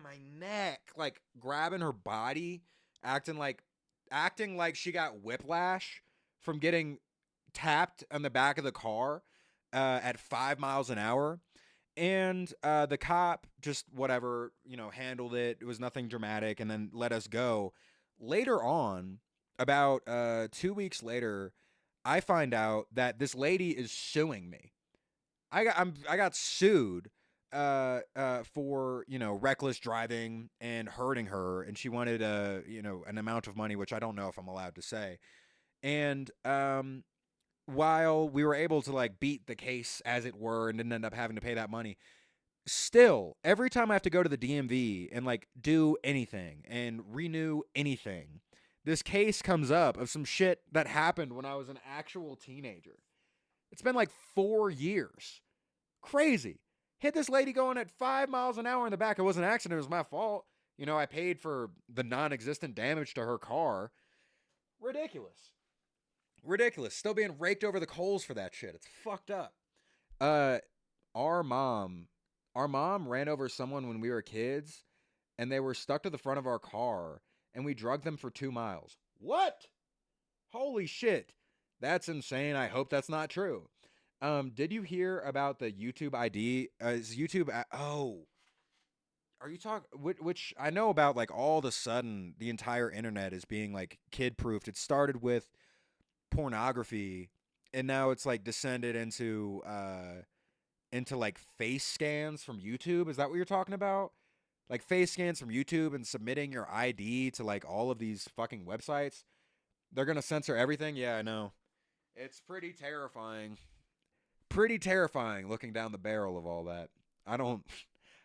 my neck, like grabbing her body, acting like she got whiplash from getting tapped on the back of the car at 5 miles an hour. And the cop just whatever, handled it. It was nothing dramatic and then let us go. Later on, about 2 weeks later, I find out that this lady is suing me. I got sued for reckless driving and hurting her, and she wanted an amount of money, which I don't know if I'm allowed to say. And while we were able to like beat the case, as it were, and didn't end up having to pay that money, still every time I have to go to the DMV and like do anything and renew anything, this case comes up of some shit that happened when I was an actual teenager. It's been like 4 years. Crazy. Hit this lady going at 5 miles an hour in the back. It wasn't an accident. It was my fault. I paid for the non-existent damage to her car. Ridiculous. Still being raked over the coals for that shit. It's fucked up. Our mom ran over someone when we were kids, and they were stuck to the front of our car, and we drugged them for 2 miles. What? Holy shit. That's insane. I hope that's not true. Did you hear about the YouTube ID? Is YouTube? Are you talking? Which I know about. Like all of a sudden, the entire internet is being like kid-proofed. It started with pornography, and now it's like descended into like face scans from YouTube. Is that what you're talking about? Like face scans from YouTube and submitting your ID to like all of these fucking websites. They're gonna censor everything. Yeah, I know. It's pretty terrifying. Pretty terrifying looking down the barrel of all that. I don't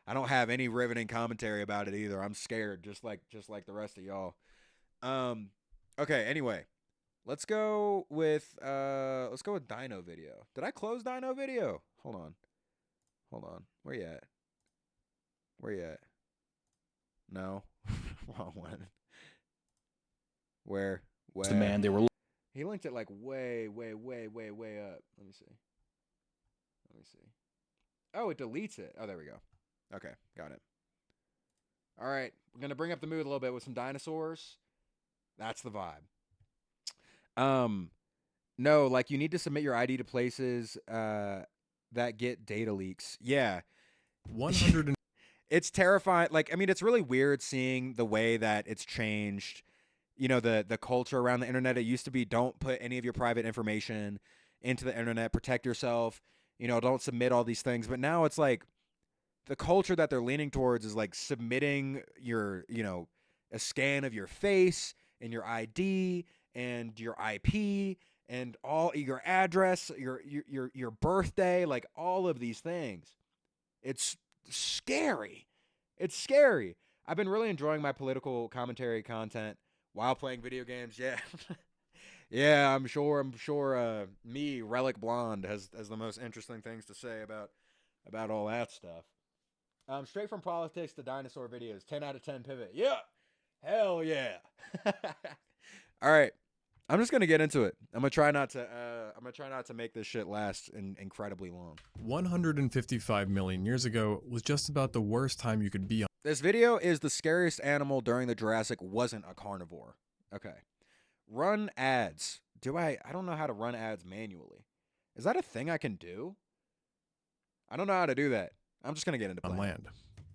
have any riveting commentary about it either. I'm scared, just like the rest of y'all. Okay, anyway. Let's go with Dino Video. Did I close Dino Video? Hold on. Where you at? No. Wrong one. Where? The man they were. He linked it like way up. Let me see. Oh, it deletes it. Oh, there we go. Okay, got it. All right, we're gonna bring up the mood a little bit with some dinosaurs. That's the vibe. No, like you need to submit your ID to places that get data leaks. Yeah. 100 It's terrifying. Like, I mean, it's really weird seeing the way that it's changed, the culture around the internet. It used to be don't put any of your private information into the internet, protect yourself, don't submit all these things. But now it's like the culture that they're leaning towards is like submitting your, a scan of your face and your ID and your IP and all your address, your birthday, like all of these things. It's scary. It's scary. I've been really enjoying my political commentary content while playing video games. Yeah. Yeah, I'm sure me, Relic Blonde, has the most interesting things to say about all that stuff. Straight from politics to dinosaur videos. 10 out of 10 pivot. Yeah. Hell yeah. All right. I'm just gonna get into it. I'm gonna try not to make this shit last incredibly long. 155 million years ago was just about the worst time you could be on. This video is the scariest animal during the Jurassic wasn't a carnivore. Okay. Run ads. I don't know how to run ads manually. Is that a thing I can do? I don't know how to do that. I'm just gonna get into on playing. land.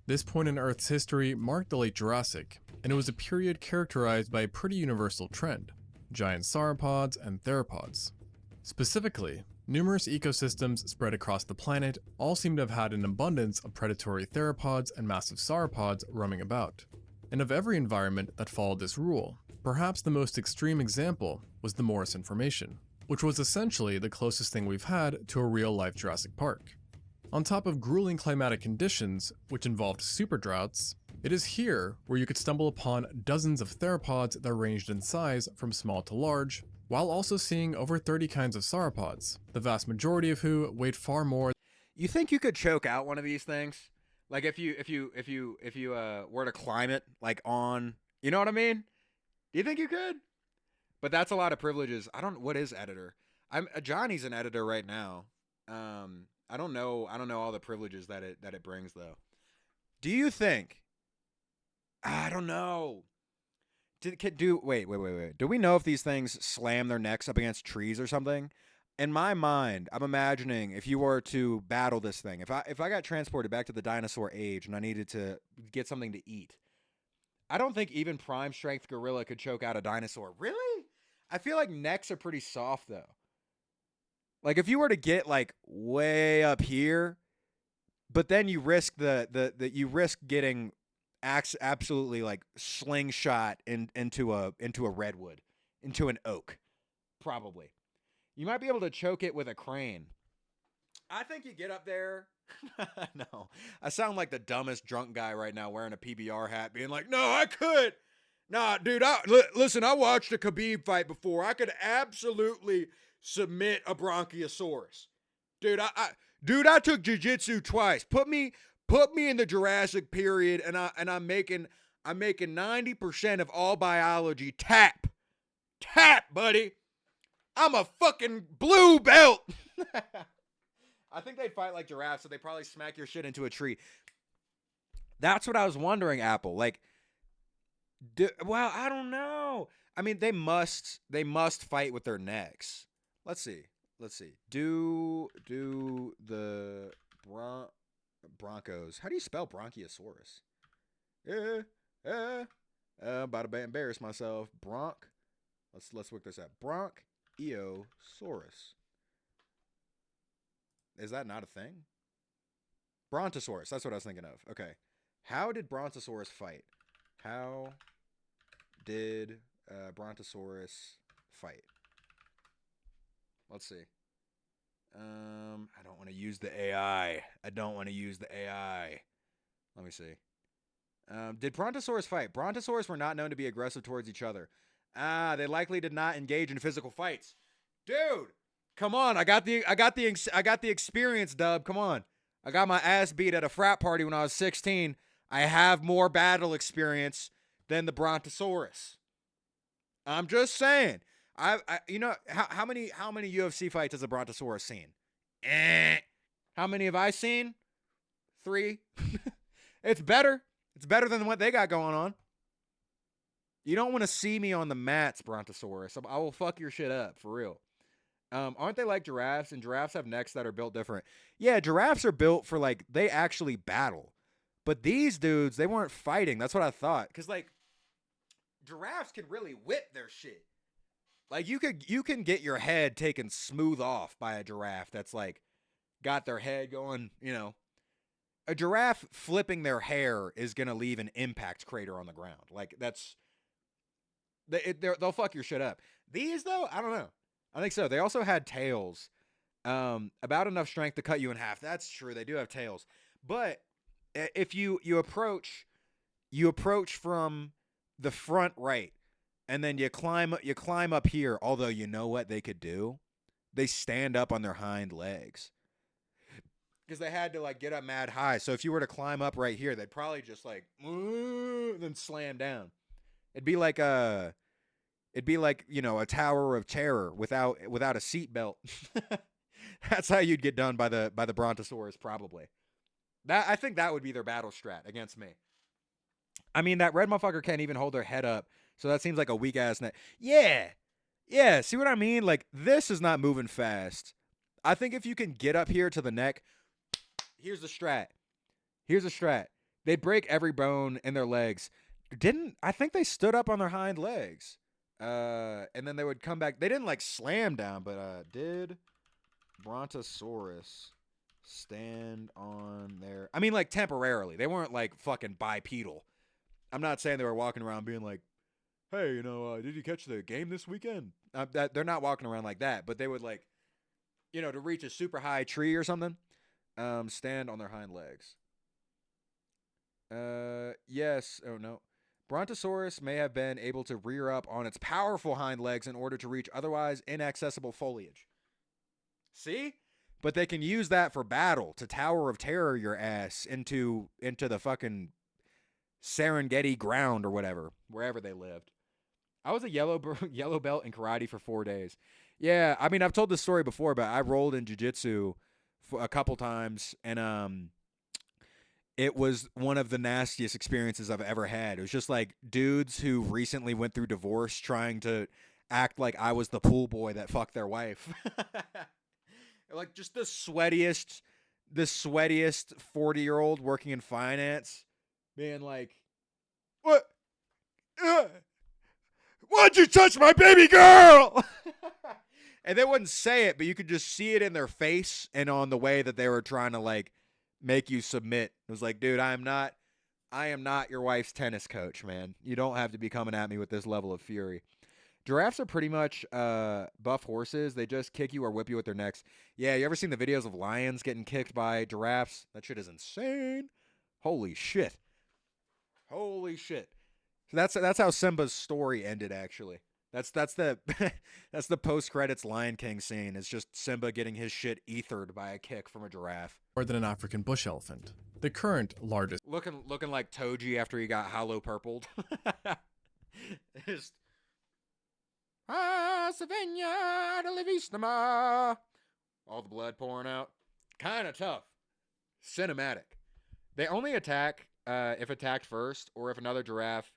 This point in Earth's history marked the late Jurassic, and it was a period characterized by a pretty universal trend: giant sauropods and theropods. Specifically, numerous ecosystems spread across the planet all seem to have had an abundance of predatory theropods and massive sauropods roaming about. And of every environment that followed this rule, perhaps the most extreme example was the Morrison Formation, which was essentially the closest thing we've had to a real-life Jurassic Park. On top of grueling climatic conditions, which involved super droughts, it is here where you could stumble upon dozens of theropods that ranged in size from small to large, while also seeing over 30 kinds of sauropods, the vast majority of who weighed far more. You think you could choke out one of these things? Like if you were to climb it, like on, you know what I mean? Do you think you could? But that's a lot of privileges. What is editor? Johnny's an editor right now. I don't know all the privileges that it brings though. Do you think? I don't know. Wait. Do we know if these things slam their necks up against trees or something? in my mind, I'm imagining if you were to battle this thing, if I got transported back to the dinosaur age and I needed to get something to eat, I don't think even prime strength gorilla could choke out a dinosaur. Really? I feel like necks are pretty soft though. Like if you were to get like way up here, but then you risk you risk getting absolutely like slingshot into a redwood, into an oak, probably. You might be able to choke it with a crane. I think you get up there. No, I sound like the dumbest drunk guy right now wearing a PBR hat being like, no, I could. Nah, dude, listen, I watched a Khabib fight before. I could absolutely submit a Bronchiosaurus. Dude, I took jiu-jitsu twice. Put me in the Jurassic period and I'm making 90% of all biology. Tap, buddy. I'm a fucking blue belt. I think they'd fight like giraffes, so they probably smack your shit into a tree. That's what I was wondering, Apple. Like, well, I don't know. I mean, they must fight with their necks. Let's see. Do the Broncos? How do you spell Bronchiosaurus? About to embarrass myself. Let's look this up. Bronchiosaurus. Is that not a thing? Brontosaurus. That's what I was thinking of. Okay. How did Brontosaurus fight? How did Brontosaurus fight? Let's see. I don't want to use the AI. Let me see. Did Brontosaurus fight? Brontosaurus were not known to be aggressive towards each other. They likely did not engage in physical fights. Dude, come on. I got the experience, Dub. Come on. I got my ass beat at a frat party when I was 16. I have more battle experience than the Brontosaurus. I'm just saying. You know how many UFC fights has the Brontosaurus seen? How many have I seen? 3. It's better. It's better than what they got going on. You don't want to see me on the mats, Brontosaurus. I will fuck your shit up, for real. Aren't they like giraffes? And giraffes have necks that are built different. Yeah, giraffes are built for, like, they actually battle. But these dudes, they weren't fighting. That's what I thought. Because, like, giraffes can really whip their shit. Like, you can get your head taken smooth off by a giraffe that's, like, got their head going, you know. A giraffe flipping their hair is going to leave an impact crater on the ground. Like, they'll fuck your shit up. These, though, I don't know. I think so. They also had tails. About enough strength to cut you in half. That's true. They do have tails. But if you approach from the front right, and then you climb up here, although you know what they could do? They stand up on their hind legs. Because they had to, like, get up mad high. So if you were to climb up right here, they'd probably just, like, then slam down. It'd be like, you know, a Tower of Terror without a seatbelt. That's how you'd get done by the Brontosaurus, probably. I think that would be their battle strat against me. I mean, that red motherfucker can't even hold their head up, so that seems like a weak-ass neck. Yeah, see what I mean? Like, this is not moving fast. I think if you can get up here to the neck, here's the strat. They'd break every bone in their legs. I think they stood up on their hind legs. And then they would come back. They didn't, like, slam down, but did Brontosaurus stand on their... I mean, like, temporarily. They weren't, like, fucking bipedal. I'm not saying they were walking around being like, hey, you know, did you catch the game this weekend? They're not walking around like that, but they would, like, you know, to reach a super high tree or something, stand on their hind legs. Yes. Oh, no. Brontosaurus may have been able to rear up on its powerful hind legs in order to reach otherwise inaccessible foliage. See? But they can use that for battle, to Tower of Terror your ass into the fucking Serengeti ground or whatever, wherever they lived. I was a yellow belt in karate for 4 days. Yeah, I mean, I've told this story before, but I rolled in jiu-jitsu for a couple times, and it was one of the nastiest experiences I've ever had. It was just like dudes who recently went through divorce trying to act like I was the pool boy that fucked their wife. Like just the sweatiest 40-year-old working in finance being like, what? Why'd you touch my baby girl? And they wouldn't say it, but you could just see it in their face and on the way that they were trying to like make you submit. It was like, dude, I am not your wife's tennis coach, man. You don't have to be coming at me with this level of fury. Giraffes are pretty much buff horses. They just kick you or whip you with their necks. Yeah, you ever seen the videos of lions getting kicked by giraffes? That shit is insane. Holy shit. Holy shit. So that's how Simba's story ended, actually. That's the that's the post-credits Lion King scene. It's just Simba getting his shit ethered by a kick from a giraffe. More than an African bush elephant, the current largest. Looking like Toji after he got hollow purpled. Just Savannah de la Vista. All the blood pouring out. Kind of tough. Cinematic. They only attack if attacked first, or if another giraffe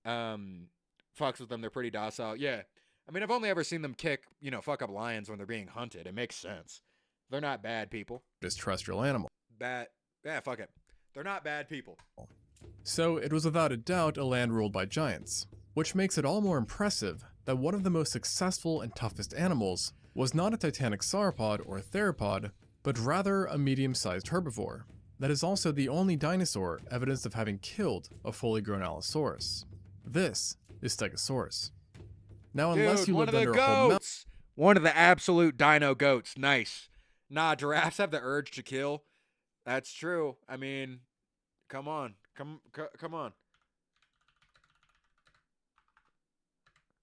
fucks with them. They're pretty docile. Yeah. I mean, I've only ever seen them kick, fuck up lions when they're being hunted. It makes sense. They're not bad people. This terrestrial animal. Yeah, fuck it. They're not bad people. So it was without a doubt a land ruled by giants, which makes it all more impressive that one of the most successful and toughest animals was not a titanic sauropod or theropod, but rather a medium-sized herbivore. That is also the only dinosaur evidence of having killed a fully grown Allosaurus. This is Stegosaurus. Now, unless you lived under a whole mountain, one of the absolute dino goats. Nice. Nah, giraffes have the urge to kill. That's true. I mean, come on. Come on.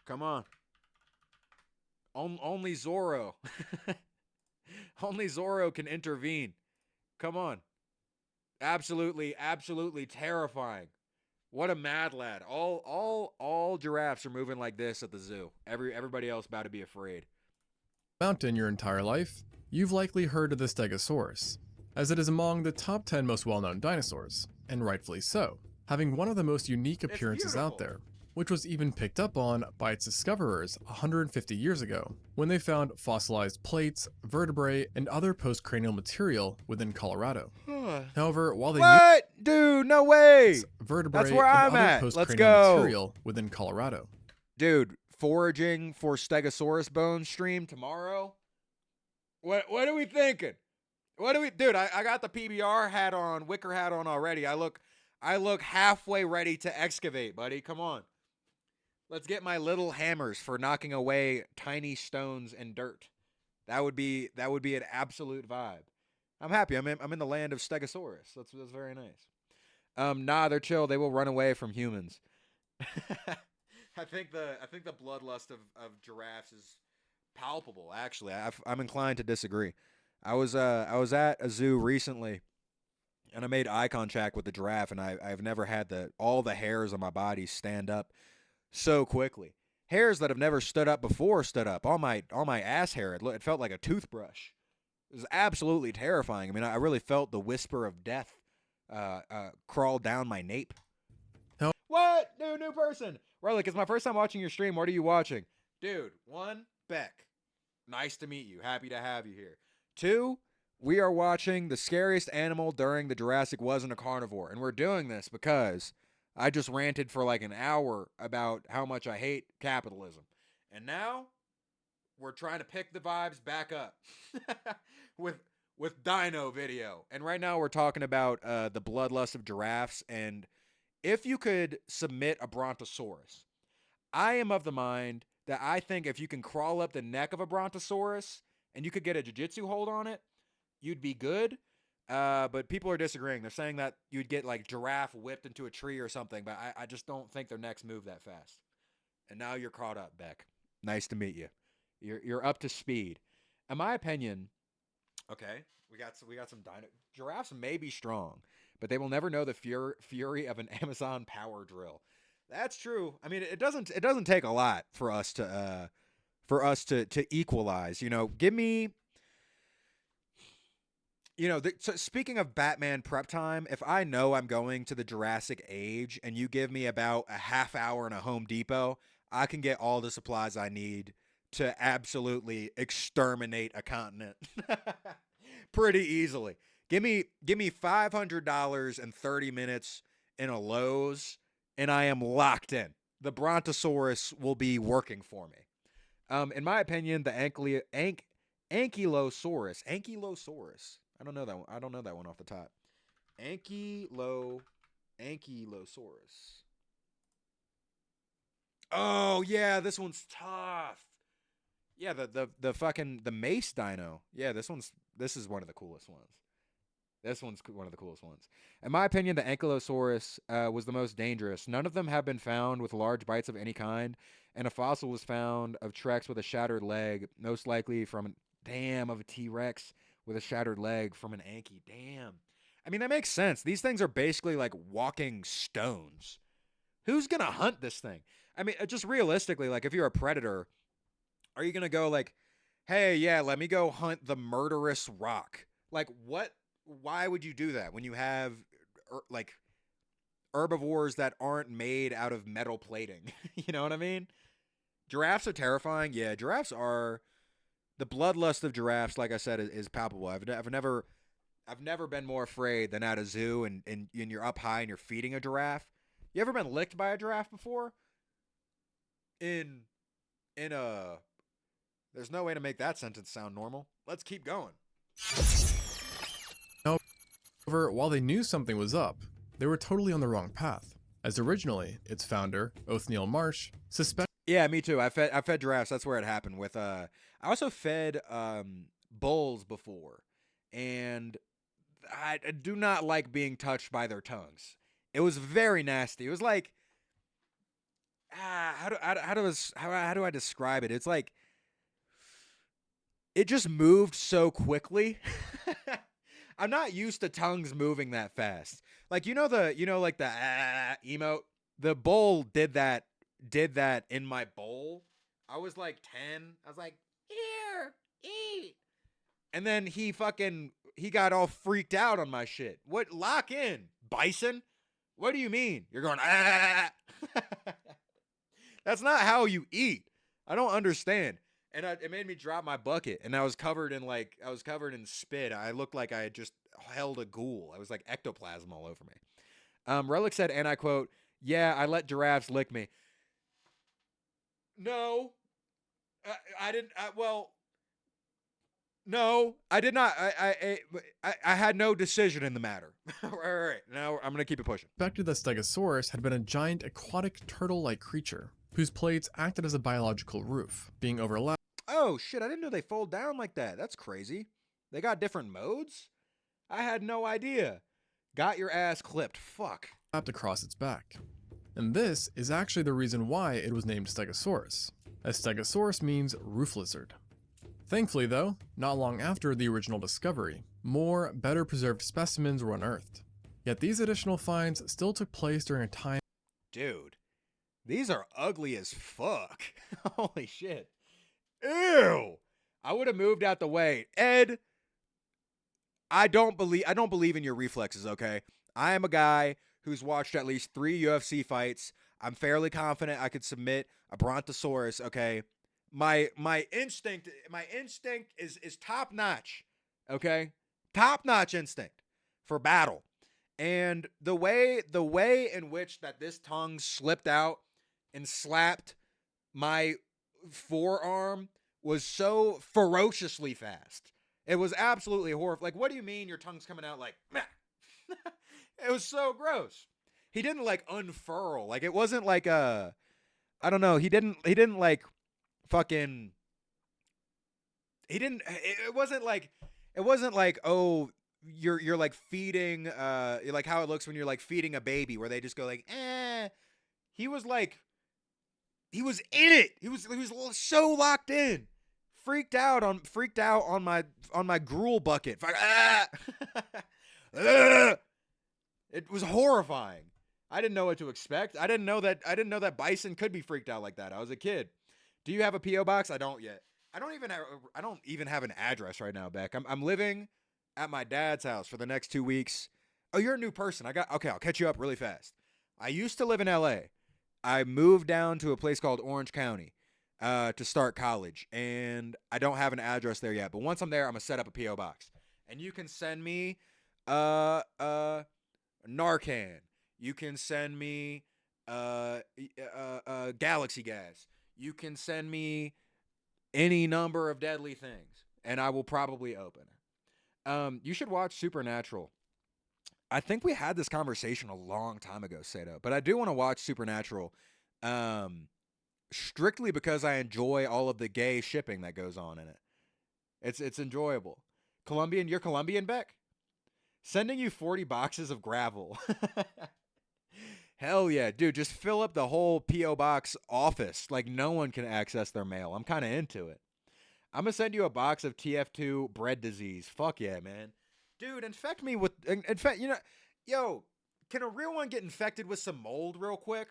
Come on. Only Zorro. Only Zorro can intervene. Come on. Absolutely terrifying. What a mad lad. All giraffes are moving like this at the zoo. Everybody else about to be afraid. Mountain your entire life, you've likely heard of the Stegosaurus, as it is among the top 10 most well-known dinosaurs, and rightfully so, having one of the most unique appearances out there, which was even picked up on by its discoverers 150 years ago, when they found fossilized plates, vertebrae, and other postcranial material within Colorado. However, while they Dude, no way! Vertebrae That's where and I'm other at. postcranial Let's go. material within Colorado. Dude, foraging for Stegosaurus bones stream tomorrow? What are we thinking? Dude, I got the PBR hat on, wicker hat on already. I look halfway ready to excavate, buddy. Come on. Let's get my little hammers for knocking away tiny stones and dirt. That would be an absolute vibe. I'm happy. I'm in the land of Stegosaurus. That's very nice. Nah, they're chill. They will run away from humans. I think the bloodlust of giraffes is palpable. Actually, I'm inclined to disagree. I was at a zoo recently, and I made eye contact with the giraffe, and I've never had all the hairs on my body stand up so quickly. Hairs that have never stood up before stood up. All my ass hair. It felt like a toothbrush. It was absolutely terrifying. I mean, I really felt the whisper of death crawl down my nape. No. What? New person. Relic, it's my first time watching your stream. What are you watching? Dude, 1, Beck. Nice to meet you. Happy to have you here. 2, we are watching the scariest animal during the Jurassic Wasn't a Carnivore. And we're doing this because I just ranted for like an hour about how much I hate capitalism. And now we're trying to pick the vibes back up with Dino video. And right now we're talking about the bloodlust of giraffes. And if you could submit a Brontosaurus, I am of the mind that I think if you can crawl up the neck of a Brontosaurus and you could get a jiu-jitsu hold on it, you'd be good. But people are disagreeing. They're saying that you'd get like giraffe whipped into a tree or something, but I just don't think their necks move that fast. And now you're caught up, Beck. Nice to meet you. You're up to speed. In my opinion, okay, we got some dino. Giraffes may be strong, but they will never know the fury of an Amazon power drill. That's true. I mean, it doesn't take a lot for us to equalize. Give me. So speaking of Batman prep time, if I know I'm going to the Jurassic Age and you give me about a half hour in a Home Depot, I can get all the supplies I need to absolutely exterminate a continent pretty easily. Give me $500 and 30 minutes in a Lowe's, and I am locked in. The Brontosaurus will be working for me. In my opinion, the Ankylosaurus. I don't know that one. I don't know that one off the top. Ankylosaurus. Oh yeah, this one's tough. Yeah, the fucking the Mace Dino. Yeah, this is one of the coolest ones. This one's one of the coolest ones. In my opinion, the Ankylosaurus was the most dangerous. None of them have been found with large bites of any kind, and a fossil was found of Trex with a shattered leg, most likely from of a T-Rex with a shattered leg from an Anky. Damn. I mean, that makes sense. These things are basically like walking stones. Who's going to hunt this thing? I mean, just realistically, like if you're a predator, are you going to go like, hey, yeah, let me go hunt the murderous rock? Like what? Why would you do that when you have like herbivores that aren't made out of metal plating? You know what I mean? Giraffes are terrifying. Yeah, giraffes are. The bloodlust of giraffes, like I said, is palpable. I've never been more afraid than at a zoo and you're up high and you're feeding a giraffe. You ever been licked by a giraffe before? There's no way to make that sentence sound normal. Let's keep going. However, while they knew something was up, they were totally on the wrong path, as originally its founder, Othniel Marsh, suspected. Yeah, me too. I fed giraffes. That's where it happened. With I also fed bulls before, and I do not like being touched by their tongues. It was very nasty. It was like how do I describe it? It's like it just moved so quickly. I'm not used to tongues moving that fast. Like like the emote. The bull did that in my bowl. I was like 10. I was like, here, eat. And then he got all freaked out on my shit. What? Lock in, bison? What do you mean? You're going, ah. That's not how you eat. I don't understand. And it made me drop my bucket, and I was covered in spit. I looked like I had just held a ghoul. I was like ectoplasm all over me. Relic said, and I quote, yeah, I let giraffes lick me. No, I didn't. No, I did not. I had no decision in the matter. Right. Now I'm gonna keep it pushing. Suspected that Stegosaurus had been a giant aquatic turtle-like creature whose plates acted as a biological roof, being overlapped. Oh shit! I didn't know they fold down like that. That's crazy. They got different modes? I had no idea. Got your ass clipped. Fuck. Across its back. And this is actually the reason why it was named Stegosaurus, as Stegosaurus means roof lizard. Thankfully though, not long after the original discovery, more, better preserved specimens were unearthed. Yet these additional finds still took place during a time— Dude, these are ugly as fuck. Holy shit. Ew! I would have moved out the way. Ed, I don't believe in your reflexes, okay? I am a guy who's watched at least 3 UFC fights. I'm fairly confident I could submit a Brontosaurus, okay? My instinct is top notch, okay? Top notch instinct for battle. And the way in which that this tongue slipped out and slapped my forearm was so ferociously fast. It was absolutely horrible. Like, what do you mean your tongue's coming out like, meh? It was so gross. He didn't like unfurl. Like it wasn't like I don't know. He didn't like fucking. It wasn't like oh you're like feeding like how it looks when you're like feeding a baby where they just go like eh. He was in it. He was so locked in. Freaked out on my gruel bucket. It was horrifying. I didn't know what to expect. I didn't know that bison could be freaked out like that. I was a kid. Do you have a PO box? I don't yet. I don't even have an address right now, Beck. I'm living at my dad's house for the next 2 weeks. Oh, you're a new person. Okay, I'll catch you up really fast. I used to live in LA. I moved down to a place called Orange County to start college, and I don't have an address there yet. But once I'm there, I'm gonna set up a PO box, and you can send me Narcan. You can send me Galaxy Gas. You can send me any number of deadly things, and I will probably open it. You should watch Supernatural. I think we had this conversation a long time ago, Sato, but I do want to watch Supernatural strictly because I enjoy all of the gay shipping that goes on in it. It's enjoyable. Colombian, you're Colombian, Beck? Sending you 40 boxes of gravel. Hell yeah, dude, just fill up the whole P.O. Box office. Like, no one can access their mail. I'm kind of into it. I'm going to send you a box of TF2 bread disease. Fuck yeah, man. Dude, infect me with, yo, can a real one get infected with some mold real quick?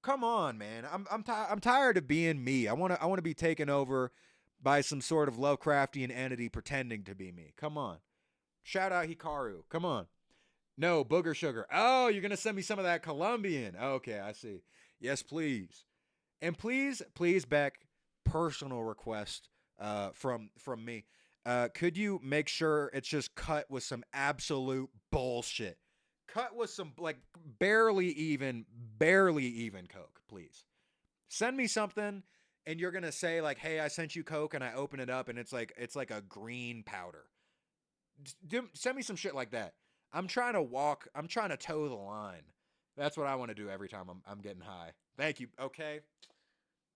Come on, man. I'm tired of being me. I want to be taken over by some sort of Lovecraftian entity pretending to be me. Come on. Shout out Hikaru. Come on. No, booger sugar. Oh, you're going to send me some of that Colombian. Okay, I see. Yes, please. And please, Beck, personal request from me. Could you make sure it's just cut with some absolute bullshit? Cut with some, like, barely even Coke, please. Send me something, and you're going to say, like, hey, I sent you Coke, and I open it up, and it's like a green powder. Send me some shit like that. I'm trying to toe the line. That's what I want to do every time I'm getting high. Thank you, okay?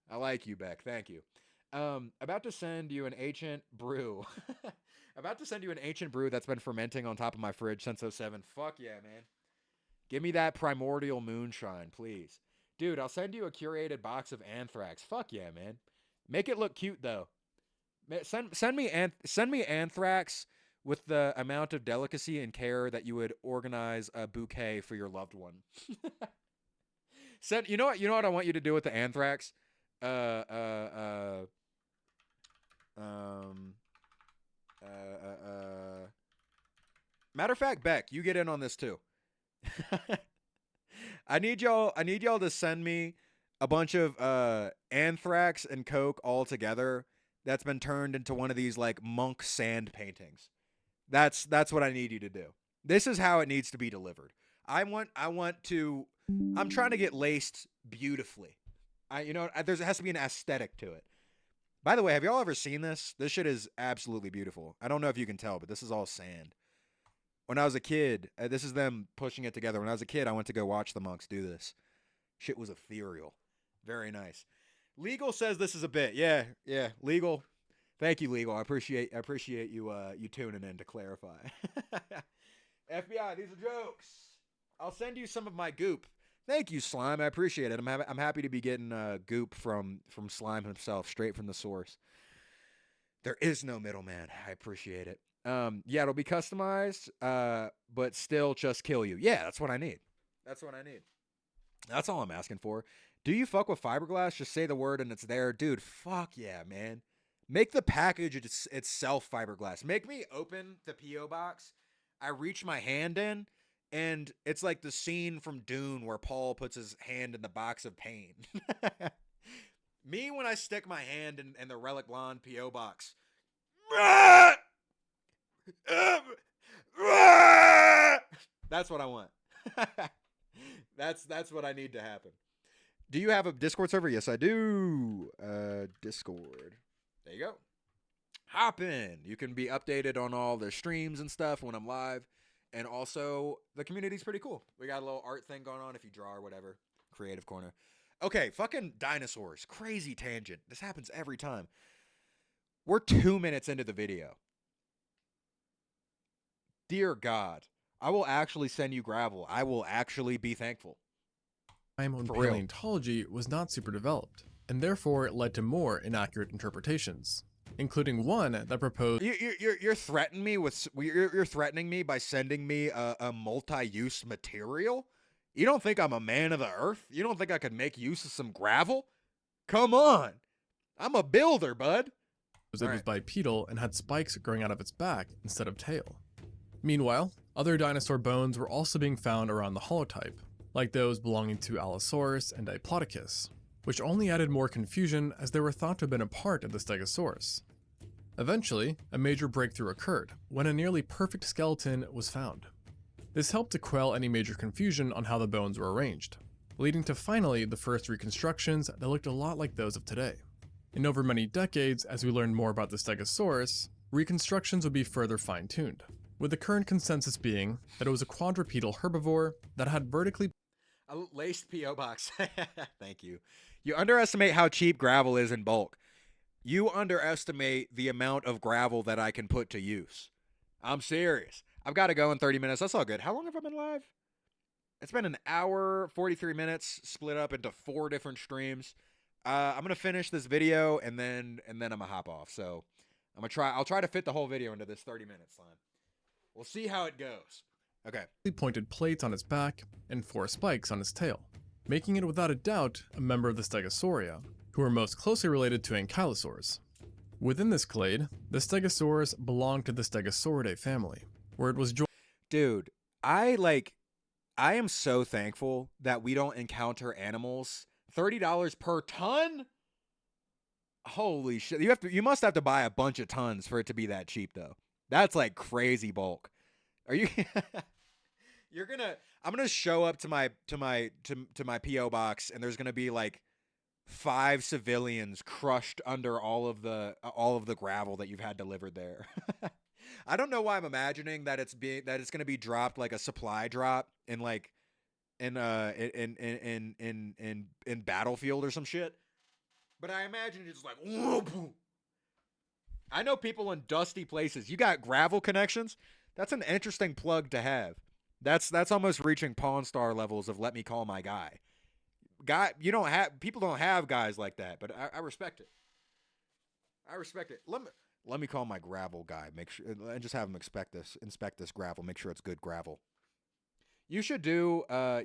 I like you, Beck. Thank you. About to send you an ancient brew. About to send you an ancient brew that's been fermenting on top of my fridge since 07. Fuck yeah, man. Give me that primordial moonshine, please. Dude, I'll send you a curated box of Anthrax. Fuck yeah, man. Make it look cute, though. Send me Anthrax with the amount of delicacy and care that you would organize a bouquet for your loved one. You know what I want you to do with the Anthrax? Matter of fact, Beck, you get in on this too. I need y'all to send me a bunch of Anthrax and Coke all together that's been turned into one of these like monk sand paintings. That's what I need you to do. This is how it needs to be delivered. I'm trying to get laced beautifully. There has to be an aesthetic to it. By the way, have y'all ever seen this? This shit is absolutely beautiful. I don't know if you can tell, but this is all sand. When I was a kid, this is them pushing it together. When I was a kid, I went to go watch the monks do this. Shit was ethereal. Very nice. Legal says this is a bit. Yeah, Legal. Thank you, Legal. I appreciate you tuning in to clarify. FBI, these are jokes. I'll send you some of my goop. Thank you, Slime. I appreciate it. I'm happy to be getting goop from Slime himself, straight from the source. There is no middleman. I appreciate it. Yeah, it'll be customized, but still just kill you. Yeah, that's what I need. That's all I'm asking for. Do you fuck with fiberglass? Just say the word and it's there. Dude, fuck yeah, man. Make the package itself fiberglass. Make me open the P.O. box. I reach my hand in, and it's like the scene from Dune where Paul puts his hand in the box of pain. Me when I stick my hand in the Relic Blonde P.O. box. That's what I want. That's what I need to happen. Do you have a Discord server? Yes, I do. Discord. There you go. Hop in. You can be updated on all the streams and stuff when I'm live. And also, the community's pretty cool. We got a little art thing going on if you draw or whatever. Creative corner. Okay, fucking dinosaurs. Crazy tangent. This happens every time. We're 2 minutes into the video. Dear God, I will actually send you gravel. I will actually be thankful. Time on paleontology was not super developed, and therefore it led to more inaccurate interpretations, including one that proposed. You're threatening me with. You're threatening me by sending me a multi-use material. You don't think I'm a man of the earth? You don't think I could make use of some gravel? Come on, I'm a builder, bud. It was bipedal and had spikes growing out of its back instead of tail. Meanwhile, other dinosaur bones were also being found around the holotype, like those belonging to Allosaurus and Diplodocus, which only added more confusion as they were thought to have been a part of the Stegosaurus. Eventually, a major breakthrough occurred when a nearly perfect skeleton was found. This helped to quell any major confusion on how the bones were arranged, leading to finally the first reconstructions that looked a lot like those of today. And over many decades, as we learned more about the Stegosaurus, reconstructions would be further fine-tuned, with the current consensus being that it was a quadrupedal herbivore that had vertically a laced P.O. box. Thank you. You underestimate how cheap gravel is in bulk. You underestimate the amount of gravel that I can put to use. I'm serious. I've got to go in 30 minutes. That's all good. How long have I been live? It's been an hour, 43 minutes, split up into 4 different streams. I'm going to finish this video and then I'm going to hop off. So I'll try to fit the whole video into this 30 minutes, Slime. We'll see how it goes. Okay. Pointed plates on its back and 4 spikes on its tail, making it without a doubt a member of the Stegosauria, who are most closely related to Ankylosaurs. Within this clade, the Stegosaurus belonged to the Stegosauridae family, where it was joined. Dude, I am so thankful that we don't encounter animals. $30 per ton? Holy shit. You must have to buy a bunch of tons for it to be that cheap though. That's like crazy bulk. Are you I'm gonna show up to my P.O. box and there's gonna be like 5 civilians crushed under all of the gravel that you've had delivered there. I don't know why I'm imagining that it's gonna be dropped like a supply drop in Battlefield or some shit. But I imagine it's like, whoop. I know people in dusty places. You got gravel connections? That's an interesting plug to have. That's almost reaching Pawn Star levels of let me call my guy. People don't have guys like that, but I respect it. I respect it. Let me call my gravel guy. Make sure and just have him inspect this gravel. Make sure it's good gravel. You should do a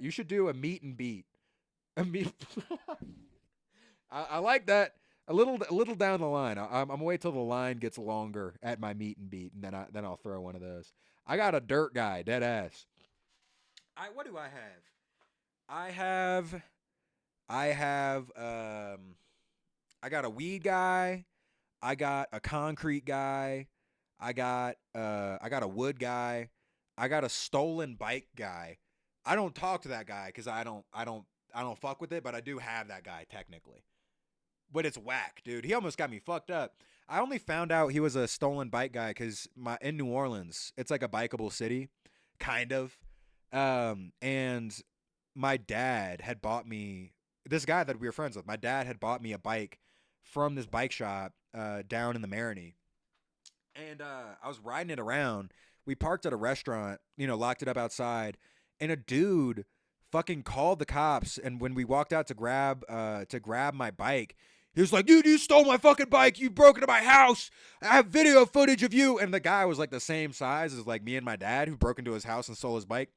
meet and beat. A meet. I like that. A little down the line. I'm gonna wait till the line gets longer at my meet and beat, and then I'll throw one of those. I got a dirt guy, dead ass. What do I have? I got a weed guy. I got a concrete guy. I got a wood guy. I got a stolen bike guy. I don't talk to that guy because I don't fuck with it, but I do have that guy technically. But it's whack, dude. He almost got me fucked up. I only found out he was a stolen bike guy because in New Orleans, it's like a bikeable city, kind of. And my dad had bought me, this guy that we were friends with, my dad had bought me a bike from this bike shop down in the Marigny. And I was riding it around. We parked at a restaurant, locked it up outside, and a dude fucking called the cops. And when we walked out to grab my bike, he was like, you stole my fucking bike. You broke into my house. I have video footage of you. And the guy was like the same size as like me and my dad who broke into his house and stole his bike.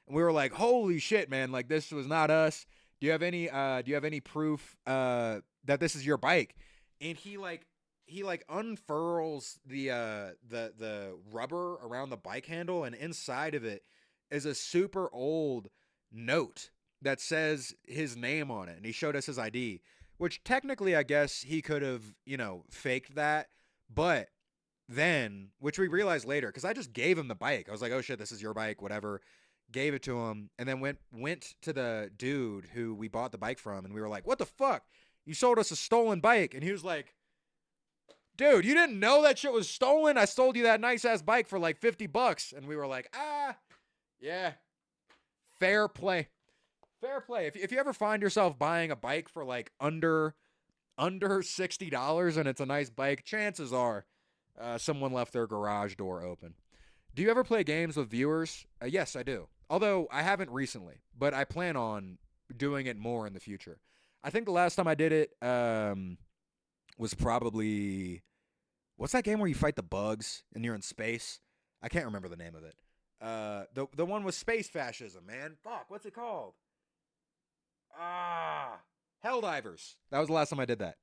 And we were like, holy shit, man. Like this was not us. Do you have any proof that this is your bike? And he unfurls the rubber around the bike handle, and inside of it is a super old note that says his name on it. And he showed us his ID. Which technically, I guess he could have, faked that. But then, which we realized later, because I just gave him the bike. I was like, oh shit, this is your bike, whatever. Gave it to him. And then went to the dude who we bought the bike from. And we were like, what the fuck? You sold us a stolen bike. And he was like, dude, you didn't know that shit was stolen? I sold you that nice ass bike for like $50. And we were like, yeah. Fair play. Fair play. If you ever find yourself buying a bike for like under $60 and it's a nice bike, chances are someone left their garage door open. Do you ever play games with viewers? Yes, I do. Although I haven't recently, but I plan on doing it more in the future. I think the last time I did it was probably, what's that game where you fight the bugs and you're in space? I can't remember the name of it. The one with space fascism, man. Fuck, what's it called? Helldivers. That was the last time I did that.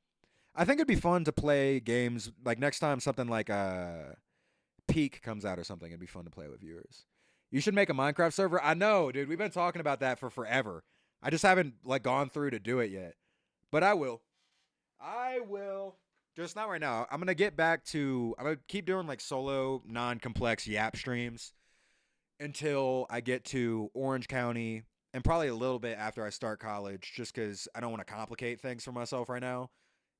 I think it'd be fun to play games like next time something like Peak comes out or something. It'd be fun to play with viewers. You should make a Minecraft server. I know, dude. We've been talking about that for forever. I just haven't like gone through to do it yet. But I will. I will. Just not right now. I'm going to get back to, I'm going to keep doing like solo, non-complex Yap streams until I get to Orange County and probably a little bit after I start college, just because I don't want to complicate things for myself right now.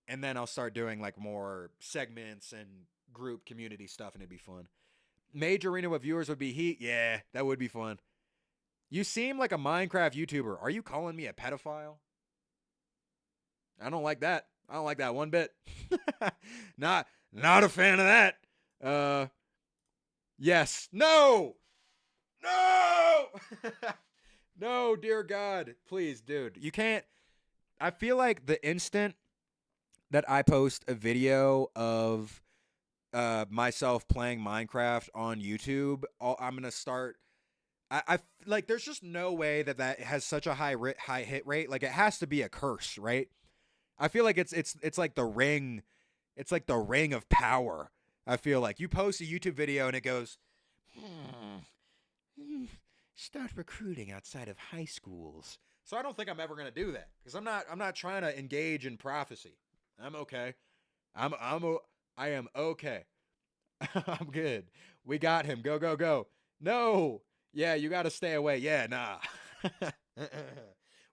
And then I'll start doing like more segments and group community stuff, and it'd be fun. Major arena with viewers would be Heat. Yeah, that would be fun. You seem like a Minecraft YouTuber. Are you calling me a pedophile? I don't like that. I don't like that one bit. Not a fan of that. Yes. No. No, dear God. Please, dude. You can't. I feel like the instant that I post a video of myself playing Minecraft on YouTube, I'm going to start. I like, there's just no way that has such a high hit rate. Like, it has to be a curse, right? I feel like it's like the ring. It's like the ring of power. I feel like you post a YouTube video and it goes, start recruiting outside of high schools. So I don't think I'm ever going to do that, because I'm not trying to engage in prophecy. I'm okay. I am okay. I'm good. We got him. Go, go, go. No. Yeah, you got to stay away. Yeah, nah.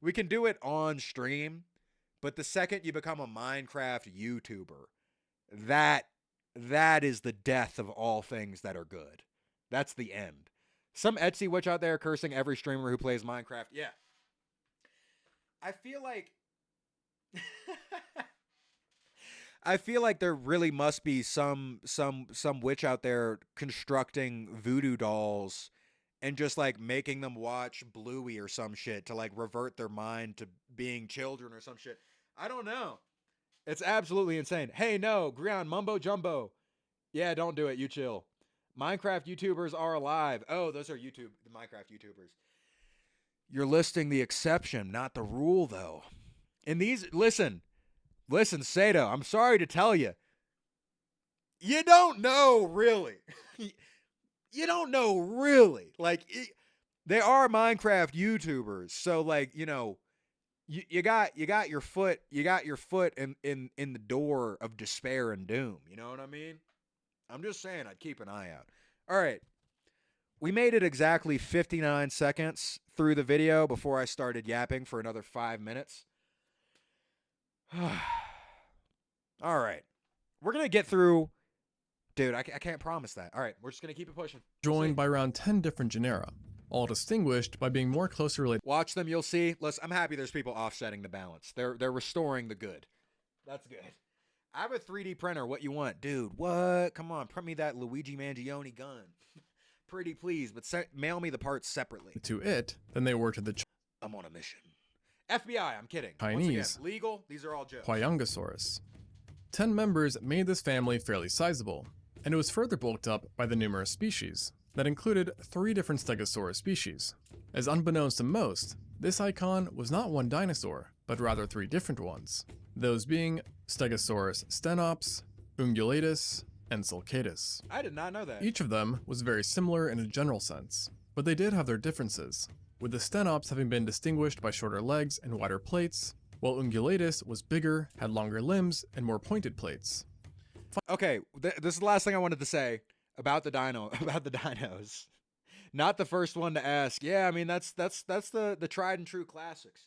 We can do it on stream, but the second you become a Minecraft YouTuber, that is the death of all things that are good. That's the end. Some Etsy witch out there cursing every streamer who plays Minecraft. Yeah. I feel like there really must be some witch out there constructing voodoo dolls and just like making them watch Bluey or some shit to like revert their mind to being children or some shit. I don't know. It's absolutely insane. Hey, no, Grion, mumbo jumbo. Yeah, don't do it. You chill. Minecraft YouTubers are alive. Oh, those are the Minecraft YouTubers. You're listing the exception, not the rule, though. And these, listen, Sato, I'm sorry to tell you. You don't know, really. You don't know, really. Like, they are Minecraft YouTubers. So, like, you know, you got your foot in the door of despair and doom. You know what I mean? I'm just saying, I'd keep an eye out. All right. We made it exactly 59 seconds through the video before I started yapping for another 5 minutes. All right. We're going to get through. Dude, I can't promise that. All right. We're just going to keep it pushing. Joined by around 10 different genera, all distinguished by being more closely related. Watch them, you'll see. Listen, I'm happy there's people offsetting the balance. They're restoring the good. That's good. I have a 3D printer. What you want? Dude, what? Come on, print me that Luigi Mangione gun. Pretty please, but mail me the parts separately. To it than they were to the I'm on a mission. FBI, I'm kidding. Chinese. Once again, legal, these are all jokes. Huayongosaurus. 10 members made this family fairly sizable, and it was further bulked up by the numerous species that included 3 different Stegosaurus species. As unbeknownst to most, this icon was not one dinosaur, but rather 3 different ones, those being Stegosaurus stenops, Ungulatus, and Sulcatus. I did not know that. Each of them was very similar in a general sense, but they did have their differences, with the stenops having been distinguished by shorter legs and wider plates, while Ungulatus was bigger, had longer limbs, and more pointed plates. Okay, this is the last thing I wanted to say about the dinos. Not the first one to ask. Yeah, I mean that's the tried and true classics.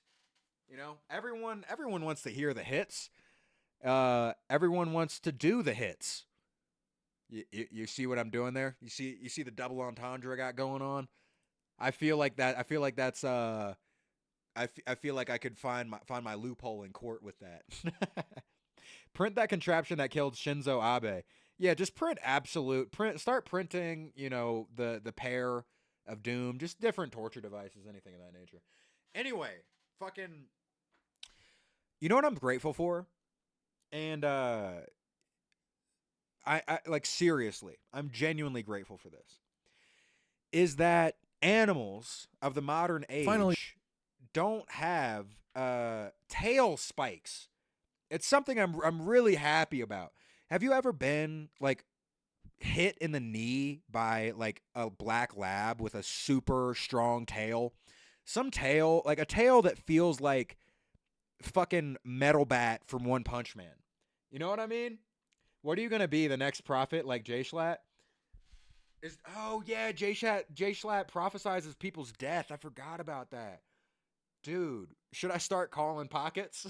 You know, everyone wants to hear the hits. Everyone wants to do the hits. You see what I'm doing there? You see the double entendre I got going on? I feel like that's I feel like I could find my loophole in court with that. Print that contraption that killed Shinzo Abe. Yeah, just start printing, you know, the pair of doom, just different torture devices, anything of that nature. Anyway, you know what I'm grateful for? And I like, seriously, I'm genuinely grateful for this. Is that animals of the modern age Finally don't have tail spikes. It's something I'm really happy about. Have you ever been like hit in the knee by like a black lab with a super strong tail. Some tail, like a tail that feels like fucking Metal Bat from One Punch Man. You know what I mean? What are you gonna be, the next prophet like Jay Schlatt? Oh yeah, Jay Schlatt prophesizes people's death. I forgot about that. Dude, should I start calling pockets?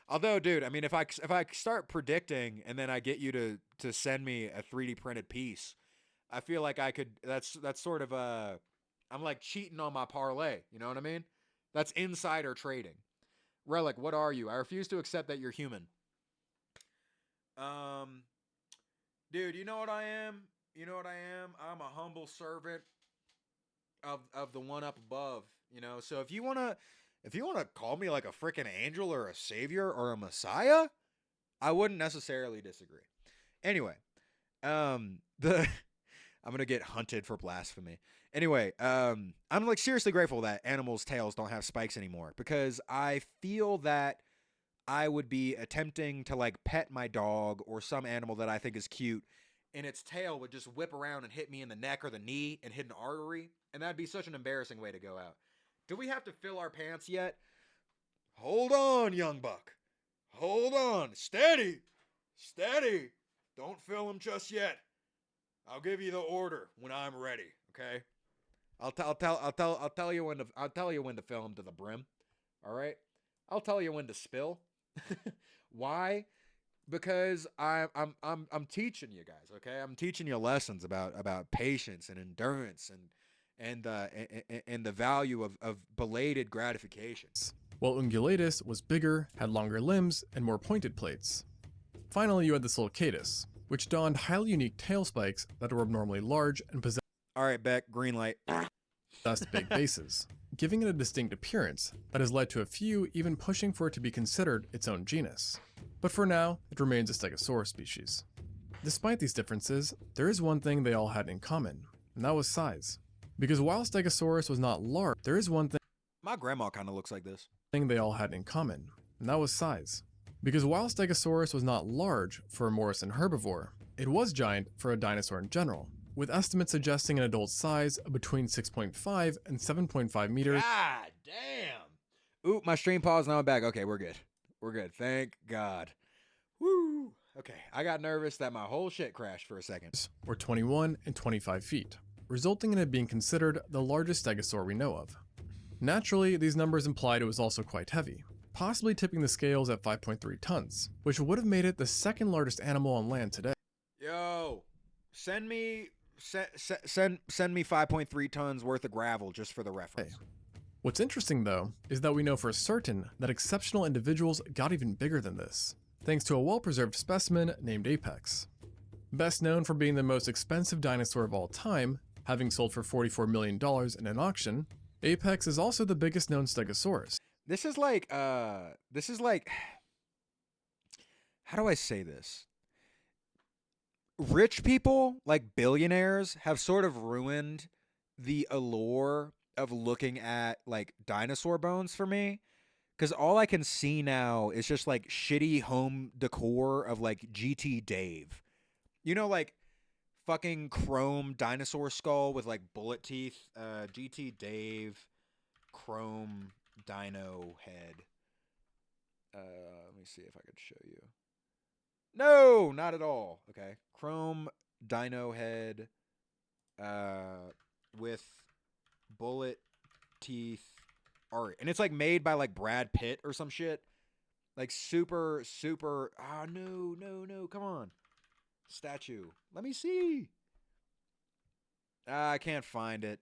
Although, dude, I mean, if I start predicting and then I get you to send me a 3D printed piece, I feel like I could. That's sort of I'm like cheating on my parlay. You know what I mean? That's insider trading. Relic, what are you? I refuse to accept that you're human. Dude, you know what I am? You know what I am? I'm a humble servant of the one up above. You know, so if you wanna call me like a freaking angel or a savior or a messiah, I wouldn't necessarily disagree. Anyway, I'm gonna get hunted for blasphemy. Anyway, I'm like seriously grateful that animals' tails don't have spikes anymore, because I feel that I would be attempting to like pet my dog or some animal that I think is cute, and its tail would just whip around and hit me in the neck or the knee and hit an artery, and that'd be such an embarrassing way to go out. Do we have to fill our pants yet? Hold on, young buck. Hold on. Steady. Steady. Don't fill them just yet. I'll give you the order when I'm ready, okay? I'll tell you when to fill them to the brim. All right? I'll tell you when to spill. Why? Because I'm teaching you guys, okay? I'm teaching you lessons about patience and endurance and the value of belated gratifications. While Ungulatus was bigger, had longer limbs, and more pointed plates. Finally, you had the Sulcatus, which donned highly unique tail spikes that were abnormally large and possessed Beck, green light. Big bases, giving it a distinct appearance that has led to a few even pushing for it to be considered its own genus. But for now, it remains a Stegosaurus species. Despite these differences, there is one thing they all had in common, and that was size. Because while Stegosaurus was not large, there is one thing my grandma kind of looks like this. They all had in common, and that was size. Because while Stegosaurus was not large for a Morrison herbivore, it was giant for a dinosaur in general, with estimates suggesting an adult size of between 6.5 and 7.5 meters. God damn! Ooh, my stream paused, now I'm back. Okay, we're good. We're good. Thank God. Woo! Okay, I got nervous that my whole shit crashed for a second. Or 21 and 25 feet, resulting in it being considered the largest stegosaur we know of. Naturally, these numbers implied it was also quite heavy, possibly tipping the scales at 5.3 tons, which would have made it the second largest animal on land today. Yo, send me 5.3 tons worth of gravel just for the reference. What's interesting though, is that we know for certain that exceptional individuals got even bigger than this, thanks to a well-preserved specimen named Apex. Best known for being the most expensive dinosaur of all time, having sold for $44 million in an auction, Apex is also the biggest known Stegosaurus. This is like, how do I say this? Rich people, like billionaires, have sort of ruined the allure of looking at like dinosaur bones for me. Because all I can see now is just like shitty home decor of like GT Dave. You know, like fucking chrome dinosaur skull with like bullet teeth. GT Dave chrome dino head. Let me see if I could show you. No, not at all. Okay. Chrome dino head with bullet teeth art. And it's like made by like Brad Pitt or some shit. Like super. No. Come on. Statue. Let me see. I can't find it.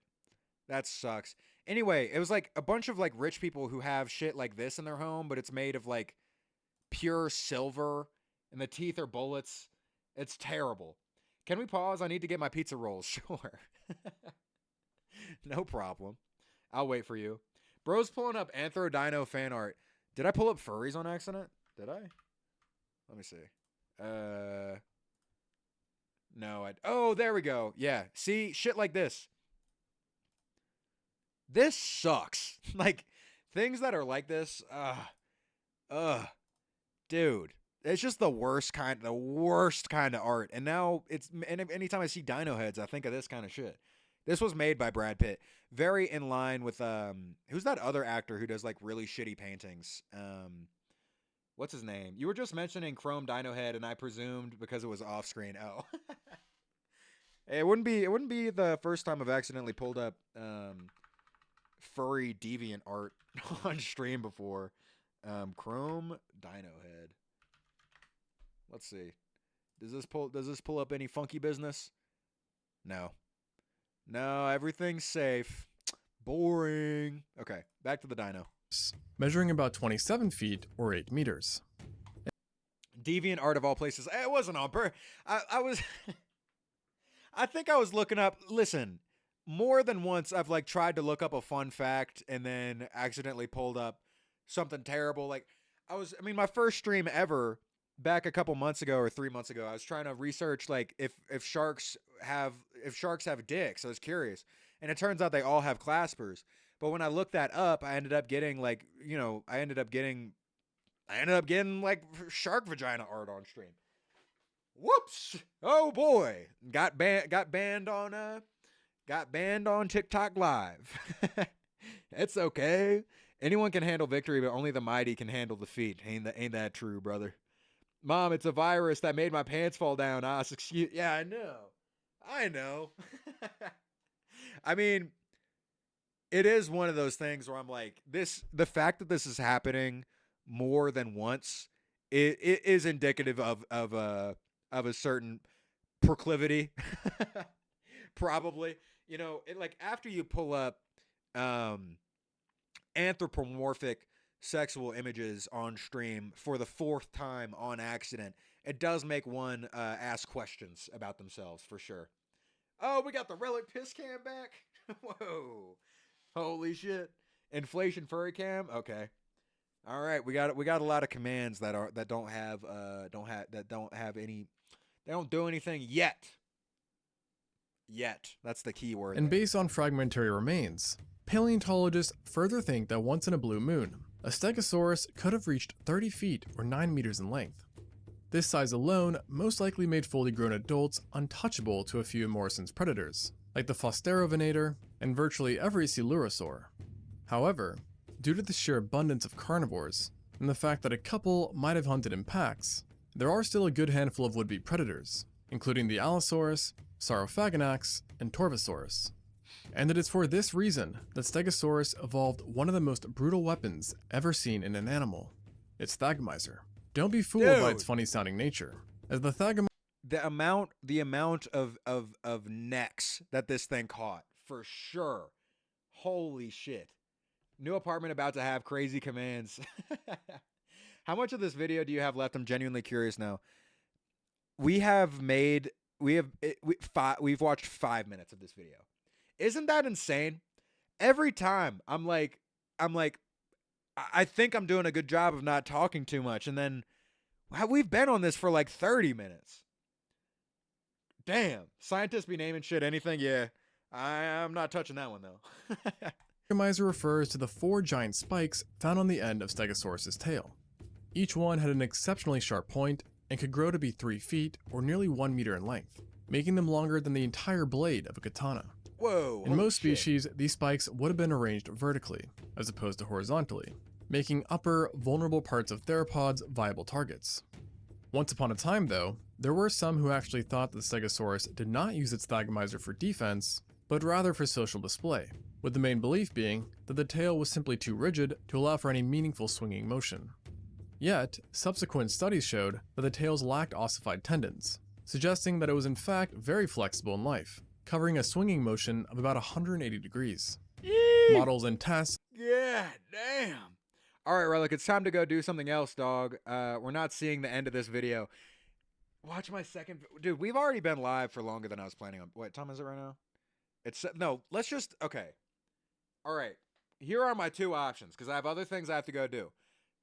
That sucks. Anyway, it was like a bunch of like rich people who have shit like this in their home, but it's made of like pure silver and the teeth are bullets. It's terrible. Can we pause? I need to get my pizza rolls. Sure. No problem. I'll wait for you. Bro's pulling up Anthro Dino fan art. Did I pull up furries on accident? Did I? Let me see. No, oh, there we go. Yeah. See, shit like this. This sucks. Like, things that are like this, dude, the worst kind of art. And now anytime I see Dino Heads, I think of this kind of shit. This was made by Brad Pitt. Very in line with who's that other actor who does like really shitty paintings? What's his name? You were just mentioning Chrome Dino Head, and I presumed because it was off screen. Oh. It wouldn't be the first time I've accidentally pulled up furry deviant art on stream before. Chrome Dino Head. Let's see. Does this pull up any funky business? No. No, everything's safe. Boring. Okay, back to the dino. Measuring about 27 feet or 8 meters. Deviant art of all places. It wasn't on purpose. I was I think I was looking up. Listen, more than once I've like tried to look up a fun fact and then accidentally pulled up something terrible. Like my first stream ever back a couple months ago or 3 months ago, I was trying to research like if sharks have dicks. I was curious, and it turns out they all have claspers. But when I looked that up, I ended up getting like like shark vagina art on stream. Whoops! Oh boy, got banned on TikTok Live. It's okay. Anyone can handle victory, but only the mighty can handle defeat. Ain't that true, brother? Mom, it's a virus that made my pants fall down. Excuse. Yeah, I know. I mean, it is one of those things where I'm like, the fact that this is happening more than once, it is indicative of a certain proclivity. Probably, like after you pull up anthropomorphic sexual images on stream for the 4th time on accident, it does make one ask questions about themselves for sure. Oh, we got the relic piss cam back. Whoa, holy shit! Inflation furry cam. Okay, all right. We got a lot of commands that don't do anything yet. That's the key word. And based on fragmentary remains, paleontologists further think that once in a blue moon, a Stegosaurus could have reached 30 feet or 9 meters in length. This size alone most likely made fully grown adults untouchable to a few of Morrison's predators, like the Flausterovenator and virtually every Coelurosaur. However, due to the sheer abundance of carnivores, and the fact that a couple might have hunted in packs, there are still a good handful of would-be predators, including the Allosaurus, Saurophaganax, and Torvosaurus. And it is for this reason that Stegosaurus evolved one of the most brutal weapons ever seen in an animal, its Thagomizer. Don't be fooled by its funny-sounding nature, as the Thagomizer... The amount of necks that this thing caught, for sure. Holy shit. New apartment about to have crazy commands. How much of this video do you have left? I'm genuinely curious now. We've watched 5 minutes of this video. Isn't that insane? Every time I'm like, I think I'm doing a good job of not talking too much, and then we've been on this for like 30 minutes. Damn, scientists be naming shit anything. Yeah, I'm not touching that one though. Thagomizer refers to the 4 giant spikes found on the end of Stegosaurus's tail. Each one had an exceptionally sharp point and could grow to be 3 feet or nearly 1 meter in length, making them longer than the entire blade of a katana. Whoa! In most species, these spikes would have been arranged vertically, as opposed to horizontally, making upper, vulnerable parts of theropods viable targets. Once upon a time, though, there were some who actually thought that the Stegosaurus did not use its Thagomizer for defense, but rather for social display, with the main belief being that the tail was simply too rigid to allow for any meaningful swinging motion. Yet, subsequent studies showed that the tails lacked ossified tendons, suggesting that it was in fact very flexible in life, covering a swinging motion of about 180 degrees. Yee! Models and tests... Yeah, damn! Alright, Relic, it's time to go do something else, dog. We're not seeing the end of this video. Watch my second... Dude, we've already been live for longer than I was planning on. What time is it right now? No, let's just... Okay. Alright. Here are my 2 options, because I have other things I have to go do.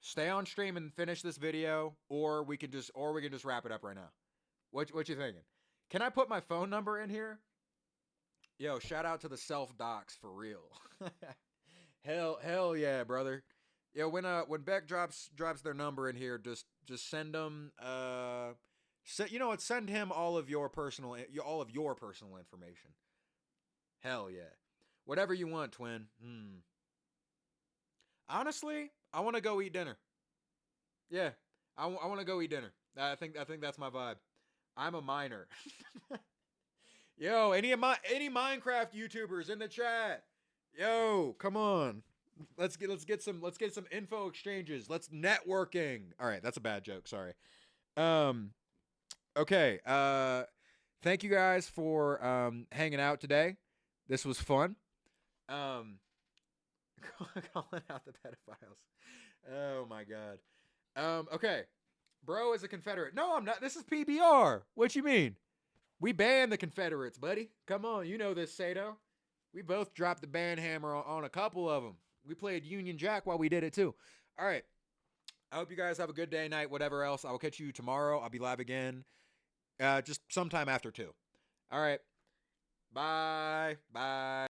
Stay on stream and finish this video, or we can just wrap it up right now. What you thinking? Can I put my phone number in here? Yo, shout out to the self-docs for real. Hell yeah, brother. Yeah, when Beck drops their number in here, just send them you know what? Send him all of your personal information. Hell yeah, whatever you want, twin. Honestly, I want to go eat dinner. Yeah, I want to go eat dinner. I think that's my vibe. I'm a miner. Yo, any Minecraft YouTubers in the chat? Yo, come on. Let's get some info exchanges. Let's networking. All right, that's a bad joke. Sorry. Okay. Thank you guys for hanging out today. This was fun. Calling out the pedophiles. Oh my god. Okay. Bro is a Confederate. No, I'm not. This is PBR. What you mean? We banned the Confederates, buddy. Come on, you know this, Sato. We both dropped the ban hammer on a couple of them. We played Union Jack while we did it too. All right. I hope you guys have a good day, night, whatever else. I will catch you tomorrow. I'll be live again. Just sometime after 2. All right. Bye. Bye.